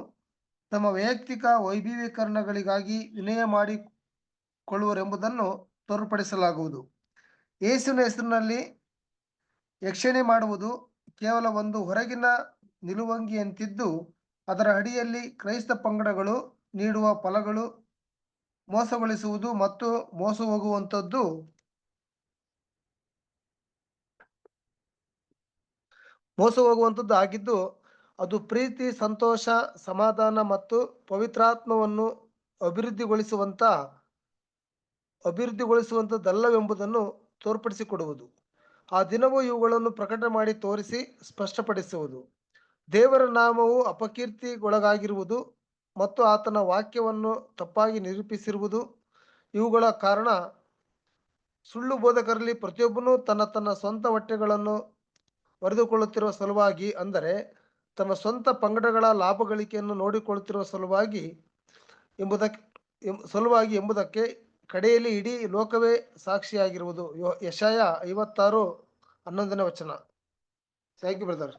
ತಮ್ಮ ವೈಯಕ್ತಿಕ ವೈಭವೀಕರಣಗಳಿಗಾಗಿ ವಿನಯ ಮಾಡಿಕೊಳ್ಳುವರೆಂಬುದನ್ನು ತೋರ್ಪಡಿಸಲಾಗುವುದು. ಯೇಸುವಿನ ಹೆಸರಿನಲ್ಲಿ ಯಕ್ಷಣೆ ಮಾಡುವುದು ಕೇವಲ ಒಂದು ಹೊರಗಿನ ನಿಲುವಂಗಿಯಂತಿದ್ದು, ಅದರ ಅಡಿಯಲ್ಲಿ ಕ್ರೈಸ್ತ ಪಂಗಡಗಳು ನೀಡುವ ಫಲಗಳು ಮೋಸಗೊಳಿಸುವುದು ಮತ್ತು ಮೋಸ ಹೋಗುವಂಥದ್ದು ಆಗಿದ್ದು, ಅದು ಪ್ರೀತಿ, ಸಂತೋಷ, ಸಮಾಧಾನ ಮತ್ತು ಪವಿತ್ರಾತ್ಮವನ್ನು ಅಭಿವೃದ್ಧಿಗೊಳಿಸುವಂಥದ್ದಲ್ಲವೆಂಬುದನ್ನು ತೋರ್ಪಡಿಸಿಕೊಡುವುದು. ಆ ದಿನವು ಇವುಗಳನ್ನು ಪ್ರಕಟ ಮಾಡಿ ತೋರಿಸಿ ಸ್ಪಷ್ಟಪಡಿಸುವುದು. ದೇವರ ನಾಮವು ಅಪಕೀರ್ತಿಗೊಳಗಾಗಿರುವುದು ಮತ್ತು ಆತನ ವಾಕ್ಯವನ್ನು ತಪ್ಪಾಗಿ ನಿರೂಪಿಸಿರುವುದು. ಇವುಗಳ ಕಾರಣ ಸುಳ್ಳು ಬೋಧಕರಲ್ಲಿ ಪ್ರತಿಯೊಬ್ಬನೂ ತನ್ನ ಸ್ವಂತ ಹೊಟ್ಟೆಗಳನ್ನು ಹೊರೆದುಕೊಳ್ಳುತ್ತಿರುವ ಸಲುವಾಗಿ, ಅಂದರೆ ತನ್ನ ಸ್ವಂತ ಪಂಗಡಗಳ ಲಾಭಗಳಿಕೆಯನ್ನು ನೋಡಿಕೊಳ್ಳುತ್ತಿರುವ ಸಲುವಾಗಿ ಎಂಬುದಕ್ಕೆ ಕಡೆಯಲ್ಲಿ ಇಡೀ ಲೋಕವೇ ಸಾಕ್ಷಿಯಾಗಿರುವುದು. ಯೆಶಾಯ 56:11. Thank you brother.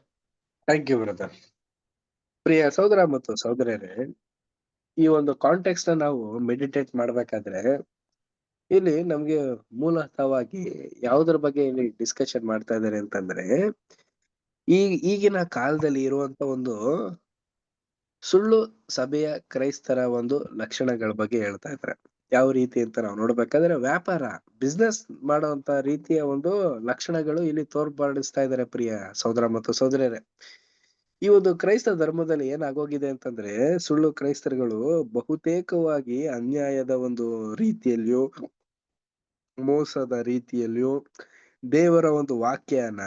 Thank you brother. ಪ್ರಿಯ ಸಹೋದರ ಮತ್ತು ಸಹೋದರರೇ, ಈ ಒಂದು ಕಾಂಟೆಕ್ಸ್ಟ್ ನಾವು ಮೆಡಿಟೇಟ್ ಮಾಡ್ಬೇಕಾದ್ರೆ ಇಲ್ಲಿ ನಮ್ಗೆ ಮೂಲತಃವಾಗಿ ಯಾವುದ್ರ ಬಗ್ಗೆ ಇಲ್ಲಿ ಡಿಸ್ಕಷನ್ ಮಾಡ್ತಾ ಇದ್ದಾರೆ ಅಂತಂದ್ರೆ, ಈಗಿನ ಕಾಲದಲ್ಲಿ ಇರುವಂತ ಒಂದು ಸುಳ್ಳು ಸಭೆಯ ಕ್ರೈಸ್ತರ ಒಂದು ಲಕ್ಷಣಗಳ ಬಗ್ಗೆ ಹೇಳ್ತಾ ಇದ್ದಾರೆ. ಯಾವ ರೀತಿ ಅಂತ ನಾವು ನೋಡ್ಬೇಕಾದ್ರೆ, ವ್ಯಾಪಾರ ಬಿಸ್ನೆಸ್ ಮಾಡುವಂತ ರೀತಿಯ ಒಂದು ಲಕ್ಷಣಗಳು ಇಲ್ಲಿ ತೋರ್ಪಡಿಸ್ತಾ ಇದ್ದಾರೆ. ಪ್ರಿಯ ಸಹೋದರ ಮತ್ತು ಸಹೋದರರೇ, ಈ ಒಂದು ಕ್ರೈಸ್ತ ಧರ್ಮದಲ್ಲಿ ಏನಾಗೋಗಿದೆ ಅಂತಂದ್ರೆ, ಸುಳ್ಳು ಕ್ರೈಸ್ತರುಗಳು ಬಹುತೇಕವಾಗಿ ಅನ್ಯಾಯದ ಒಂದು ರೀತಿಯಲ್ಲಿಯೂ ಮೋಸದ ರೀತಿಯಲ್ಲಿಯೂ ದೇವರ ಒಂದು ವಾಕ್ಯನ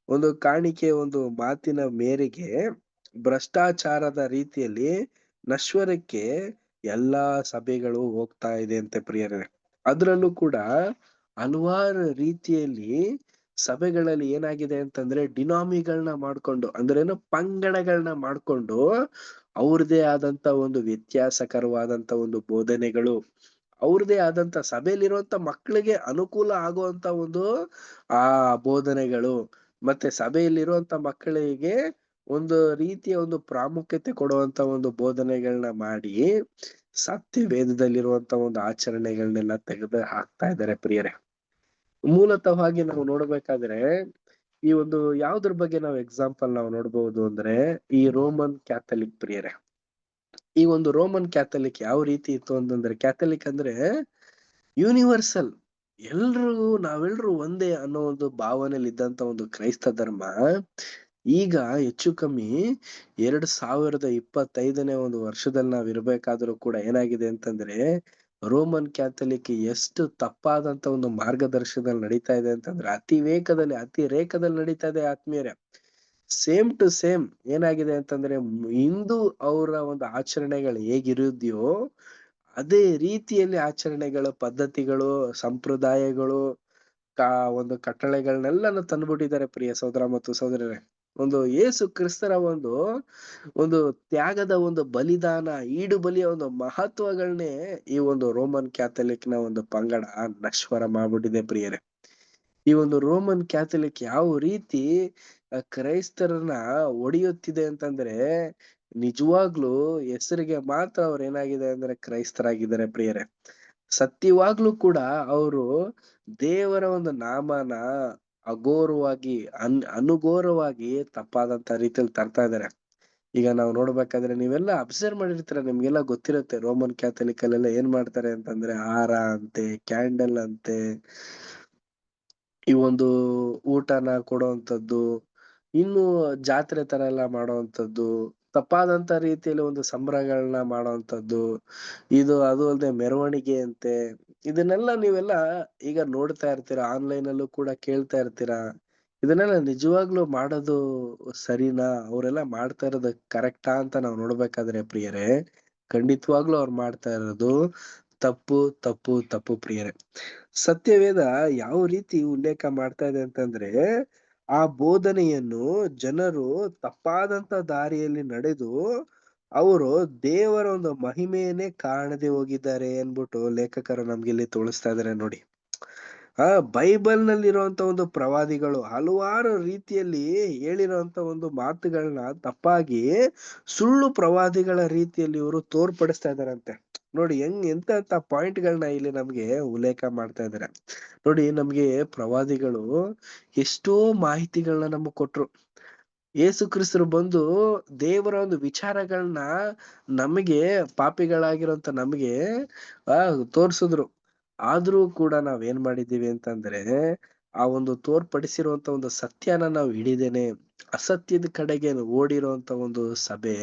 ಒಂದು ಕಾಣಿಕೆ ಒಂದು ಮಾತಿನ ಮೇರೆಗೆ ಭ್ರಷ್ಟಾಚಾರದ ರೀತಿಯಲ್ಲಿ ನಶ್ವರಕ್ಕೆ ಎಲ್ಲಾ ಸಭೆಗಳು ಹೋಗ್ತಾ ಇದೆ ಅಂತೆ ಪ್ರಿಯರೇ. ಅದ್ರಲ್ಲೂ ಕೂಡ ಹಲವಾರು ರೀತಿಯಲ್ಲಿ ಸಭೆಗಳಲ್ಲಿ ಏನಾಗಿದೆ ಅಂತಂದ್ರೆ, ಡಿನಾಮಿಗಳನ್ನ ಮಾಡ್ಕೊಂಡು, ಅಂದ್ರೇನು ಪಂಗಡಗಳನ್ನ ಮಾಡ್ಕೊಂಡು ಅವ್ರದೇ ಆದಂತ ಒಂದು ವ್ಯತ್ಯಾಸಕರವಾದಂತ ಒಂದು ಬೋಧನೆಗಳು, ಅವ್ರದೇ ಆದಂತ ಸಭೆಯಲ್ಲಿರುವಂತ ಮಕ್ಕಳಿಗೆ ಅನುಕೂಲ ಆಗುವಂತ ಒಂದು ಆ ಬೋಧನೆಗಳು, ಮತ್ತೆ ಸಭೆಯಲ್ಲಿರುವಂತ ಮಕ್ಕಳಿಗೆ ಒಂದು ರೀತಿಯ ಒಂದು ಪ್ರಾಮುಖ್ಯತೆ ಕೊಡುವಂತ ಒಂದು ಬೋಧನೆಗಳನ್ನ ಮಾಡಿ ಸತ್ಯ ವೇದದಲ್ಲಿರುವಂತ ಒಂದು ಆಚರಣೆಗಳನ್ನೆಲ್ಲ ತೆಗೆದು ಹಾಕ್ತಾ ಇದ್ದಾರೆ ಪ್ರಿಯರೇ. ಮೂಲತಃವಾಗಿ ನಾವು ನೋಡ್ಬೇಕಾದ್ರೆ ಈ ಒಂದು ಯಾವ್ದ್ರ ಬಗ್ಗೆ ನಾವು ಎಕ್ಸಾಂಪಲ್ ನಾವು ನೋಡ್ಬಹುದು ಅಂದ್ರೆ, ಈ ರೋಮನ್ ಕ್ಯಾಥಲಿಕ್ ಪ್ರಿಯರೇ. ಈ ಒಂದು ರೋಮನ್ ಕ್ಯಾಥಲಿಕ್ ಯಾವ ರೀತಿ ಇತ್ತು ಅಂತಂದ್ರೆ, ಕ್ಯಾಥಲಿಕ್ ಅಂದ್ರೆ ಯೂನಿವರ್ಸಲ್, ನಾವೆಲ್ರೂ ಒಂದೇ ಅನ್ನೋ ಒಂದು ಭಾವನೆಯಲ್ಲಿ ಇದ್ದಂತ ಒಂದು ಕ್ರೈಸ್ತ ಧರ್ಮ ಈಗ ಹೆಚ್ಚು ಕಮ್ಮಿ 2025ನೇ ಒಂದು ವರ್ಷದಲ್ಲಿ ನಾವ್ ಇರ್ಬೇಕಾದ್ರೂ ಕೂಡ ಏನಾಗಿದೆ ಅಂತಂದ್ರೆ, ರೋಮನ್ ಕ್ಯಾಥಲಿಕ್ ಎಷ್ಟು ತಪ್ಪಾದಂತ ಒಂದು ಮಾರ್ಗದರ್ಶನದಲ್ಲಿ ನಡೀತಾ ಇದೆ ಅಂತಂದ್ರೆ, ಅತಿ ರೇಖದಲ್ಲಿ ನಡೀತಾ ಇದೆ ಆತ್ಮೀಯರೇ. ಸೇಮ್ ಟು ಸೇಮ್ ಏನಾಗಿದೆ ಅಂತಂದ್ರೆ, ಹಿಂದೂ ಅವರ ಒಂದು ಆಚರಣೆಗಳು ಹೇಗಿರುದ್ಯೋ ಅದೇ ರೀತಿಯಲ್ಲಿ ಆಚರಣೆಗಳು, ಪದ್ಧತಿಗಳು, ಸಂಪ್ರದಾಯಗಳು, ಒಂದು ಕಟ್ಟಳೆಗಳನ್ನೆಲ್ಲಾನು ತಂದ್ಬಿಟ್ಟಿದ್ದಾರೆ ಪ್ರಿಯ ಸಹೋದರ ಮತ್ತು ಸಹೋದರರೇ. ಒಂದು ಯೇಸು ಕ್ರಿಸ್ತರ ಒಂದು ತ್ಯಾಗದ ಒಂದು ಬಲಿದಾನ, ಈಡು ಬಲಿಯ ಒಂದು ಮಹತ್ವಗಳನ್ನೇ ಈ ಒಂದು ರೋಮನ್ ಕ್ಯಾಥಲಿಕ್ ನ ಒಂದು ಪಂಗಡ ನಶ್ವರ ಮಾಡ್ಬಿಟ್ಟಿದೆ ಪ್ರಿಯರೇ. ಈ ಒಂದು ರೋಮನ್ ಕ್ಯಾಥಲಿಕ್ ಯಾವ ರೀತಿ ಕ್ರೈಸ್ತರನ್ನ ಒಡೆಯುತ್ತಿದೆ ಅಂತಂದ್ರೆ, ನಿಜವಾಗ್ಲೂ ಹೆಸರಿಗೆ ಮಾತ್ರ ಅವ್ರು ಏನಾಗಿದೆ ಅಂದ್ರೆ ಕ್ರೈಸ್ತರಾಗಿದ್ದಾರೆ ಪ್ರಿಯರೇ. ಸತ್ಯವಾಗ್ಲೂ ಕೂಡ ಅವರು ದೇವರ ಒಂದು ನಾಮನ ಅಘೋರವಾಗಿ ಅನುಘೋರವಾಗಿ ತಪ್ಪಾದಂತ ರೀತಿಯಲ್ಲಿ ತರ್ತಾ ಇದಾರೆ. ಈಗ ನಾವು ನೋಡ್ಬೇಕಾದ್ರೆ ನೀವೆಲ್ಲ ಅಬ್ಸರ್ವ್ ಮಾಡಿರ್ತೀರ, ನಿಮ್ಗೆಲ್ಲ ಗೊತ್ತಿರುತ್ತೆ ರೋಮನ್ ಕ್ಯಾಥಲಿಕ್ ಅಲ್ಲೆಲ್ಲ ಏನ್ ಮಾಡ್ತಾರೆ ಅಂತಂದ್ರೆ, ಹಾರ ಅಂತೆ, ಕ್ಯಾಂಡಲ್ ಅಂತೆ, ಈ ಒಂದು ಊಟನ ಕೊಡುವಂಥದ್ದು, ಇನ್ನು ಜಾತ್ರೆ ತರ ಎಲ್ಲ ಮಾಡುವಂಥದ್ದು, ತಪ್ಪಾದಂತ ರೀತಿಯಲ್ಲಿ ಒಂದು ಸಂಭ್ರಮಗಳನ್ನ ಮಾಡುವಂಥದ್ದು, ಅದು ಅಲ್ಲದೆ ಮೆರವಣಿಗೆ ಅಂತೆ, ಇದನ್ನೆಲ್ಲ ನೀವೆಲ್ಲ ಈಗ ನೋಡ್ತಾ ಇರ್ತೀರಾ, ಆನ್ಲೈನ್ ಅಲ್ಲೂ ಕೂಡ ಕೇಳ್ತಾ ಇರ್ತೀರಾ. ಇದನ್ನೆಲ್ಲ ನಿಜವಾಗ್ಲೂ ಮಾಡೋದು ಸರಿನಾ? ಅವರೆಲ್ಲ ಮಾಡ್ತಾ ಇರೋದು ಕರೆಕ್ಟಾ ಅಂತ ನಾವು ನೋಡ್ಬೇಕಾದ್ರೆ ಪ್ರಿಯರೇ, ಖಂಡಿತವಾಗ್ಲೂ ಅವ್ರು ಮಾಡ್ತಾ ಇರೋದು ತಪ್ಪು ತಪ್ಪು ತಪ್ಪು ಪ್ರಿಯರೇ. ಸತ್ಯವೇದ ಯಾವ ರೀತಿ ಉಲ್ಲೇಖ ಮಾಡ್ತಾ ಇದೆ ಅಂತಂದ್ರೆ, ಆ ಬೋಧನೆಯನ್ನು ಜನರು ತಪ್ಪಾದಂತ ದಾರಿಯಲ್ಲಿ ನಡೆದು ಅವರು ದೇವರ ಒಂದು ಮಹಿಮೆಯನ್ನೇ ಕಾಣದೆ ಹೋಗಿದ್ದಾರೆ ಅನ್ಬಿಟ್ಟು ಲೇಖಕರು ನಮ್ಗೆ ಇಲ್ಲಿ ತೋರಿಸ್ತಾ ಇದಾರೆ ನೋಡಿ. ಬೈಬಲ್ ನಲ್ಲಿರುವಂತ ಒಂದು ಪ್ರವಾದಿಗಳು ಹಲವಾರು ರೀತಿಯಲ್ಲಿ ಹೇಳಿರುವಂತ ಒಂದು ಮಾತುಗಳನ್ನ ತಪ್ಪಾಗಿ ಸುಳ್ಳು ಪ್ರವಾದಿಗಳ ರೀತಿಯಲ್ಲಿ ಇವರು ತೋರ್ಪಡಿಸ್ತಾ ಇದಾರಂತೆ. ನೋಡಿ ಎಂತ ಪಾಯಿಂಟ್ ಗಳನ್ನ ಇಲ್ಲಿ ನಮ್ಗೆ ಉಲ್ಲೇಖ ಮಾಡ್ತಾ ಇದಾರೆ ನೋಡಿ. ನಮ್ಗೆ ಪ್ರವಾದಿಗಳು ಎಷ್ಟೋ ಮಾಹಿತಿಗಳನ್ನ ನಮಗ್ ಕೊಟ್ರು. ಯೇಸು ಕ್ರಿಸ್ತರು ಬಂದು ದೇವರ ಒಂದು ವಿಚಾರಗಳನ್ನ ನಮಗೆ ಪಾಪಿಗಳಾಗಿರೋಂತ ನಮಗೆ ತೋರ್ಸಿದ್ರು. ಆದ್ರೂ ಕೂಡ ನಾವ್ ಏನ್ ಮಾಡಿದೀವಿ ಅಂತಂದ್ರೆ, ಆ ಒಂದು ತೋರ್ಪಡಿಸಿರುವಂತ ಒಂದು ಸತ್ಯನ ನಾವು ಹಿಡಿದೇನೆ ಅಸತ್ಯದ ಕಡೆಗೆ ಓಡಿರುವಂತ ಒಂದು ಸಭೆ.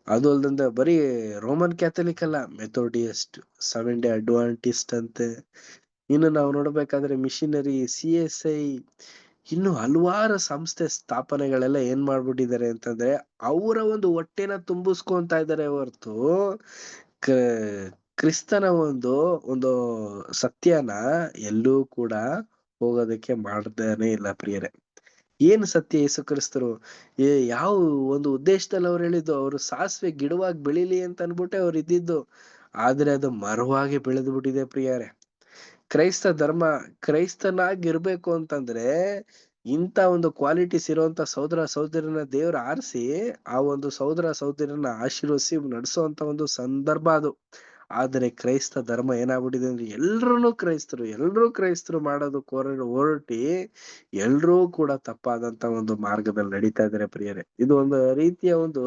ಅದು ಅಲ್ದಂದ ಬರೀ ರೋಮನ್ ಕ್ಯಾಥಲಿಕ್ ಅಲ್ಲ, ಮೆಥೋಡಿಯಸ್ಟ್, 7 ಡೇ ಅಡ್ವಾಂಟಿಸ್ಟ್ ಅಂತೆ. ಇನ್ನು ನಾವು ನೋಡ್ಬೇಕಾದ್ರೆ ಮಿಷನರಿ, CSI, ಇನ್ನು ಹಲವಾರು ಸಂಸ್ಥೆ ಸ್ಥಾಪನೆಗಳೆಲ್ಲ ಏನ್ ಮಾಡ್ಬಿಟ್ಟಿದ್ದಾರೆ ಅಂತಂದ್ರೆ, ಅವರ ಒಂದು ಹೊಟ್ಟೆನ ತುಂಬಿಸ್ಕೊಂತ ಇದ್ದಾರೆ ಹೊರತು ಕ್ರಿಸ್ತನ ಒಂದು ಸತ್ಯನ ಎಲ್ಲೂ ಕೂಡ ಹೋಗೋದಕ್ಕೆ ಮಾಡ್ತಾನೆ ಇಲ್ಲ ಪ್ರಿಯರೇ. ಏನ್ ಸತ್ಯ ಯೇಸು ಕ್ರಿಸ್ತರು ಯಾವ ಒಂದು ಉದ್ದೇಶದಲ್ಲಿ ಅವ್ರು ಹೇಳಿದ್ದು, ಅವ್ರು ಸಾಸಿವೆ ಗಿಡವಾಗಿ ಬೆಳಿಲಿ ಅಂತ ಅನ್ಬಿಟ್ಟೆ ಅವ್ರು ಇದ್ದಿದ್ದು. ಆದ್ರೆ ಅದು ಮರವಾಗಿ ಬೆಳೆದು ಬಿಟ್ಟಿದೆ ಪ್ರಿಯರೇ. ಕ್ರೈಸ್ತ ಧರ್ಮ ಕ್ರೈಸ್ತನಾಗಿರ್ಬೇಕು ಅಂತಂದ್ರೆ ಇಂತ ಒಂದು ಕ್ವಾಲಿಟೀಸ್ ಇರುವಂತ ಸಹೋದರ ಸಹೋದರನ ದೇವ್ರ ಆರಿಸಿ ಆ ಒಂದು ಸಹೋದರ ಸಹೋದರನ ಆಶೀರ್ವದಿಸಿ ನಡೆಸುವಂತ ಒಂದು ಸಂದರ್ಭ ಅದು. ಆದ್ರೆ ಕ್ರೈಸ್ತ ಧರ್ಮ ಏನಾಗ್ಬಿಟ್ಟಿದೆ ಅಂದ್ರೆ ಎಲ್ರೂ ಕ್ರೈಸ್ತರು ಮಾಡೋದಕ್ಕೆ ಹೊರಟಿ ಎಲ್ರೂ ಕೂಡ ತಪ್ಪಾದಂತ ಒಂದು ಮಾರ್ಗದಲ್ಲಿ ನಡೀತಾ ಇದಾರೆ ಪ್ರಿಯರೇ. ಇದು ಒಂದು ರೀತಿಯ ಒಂದು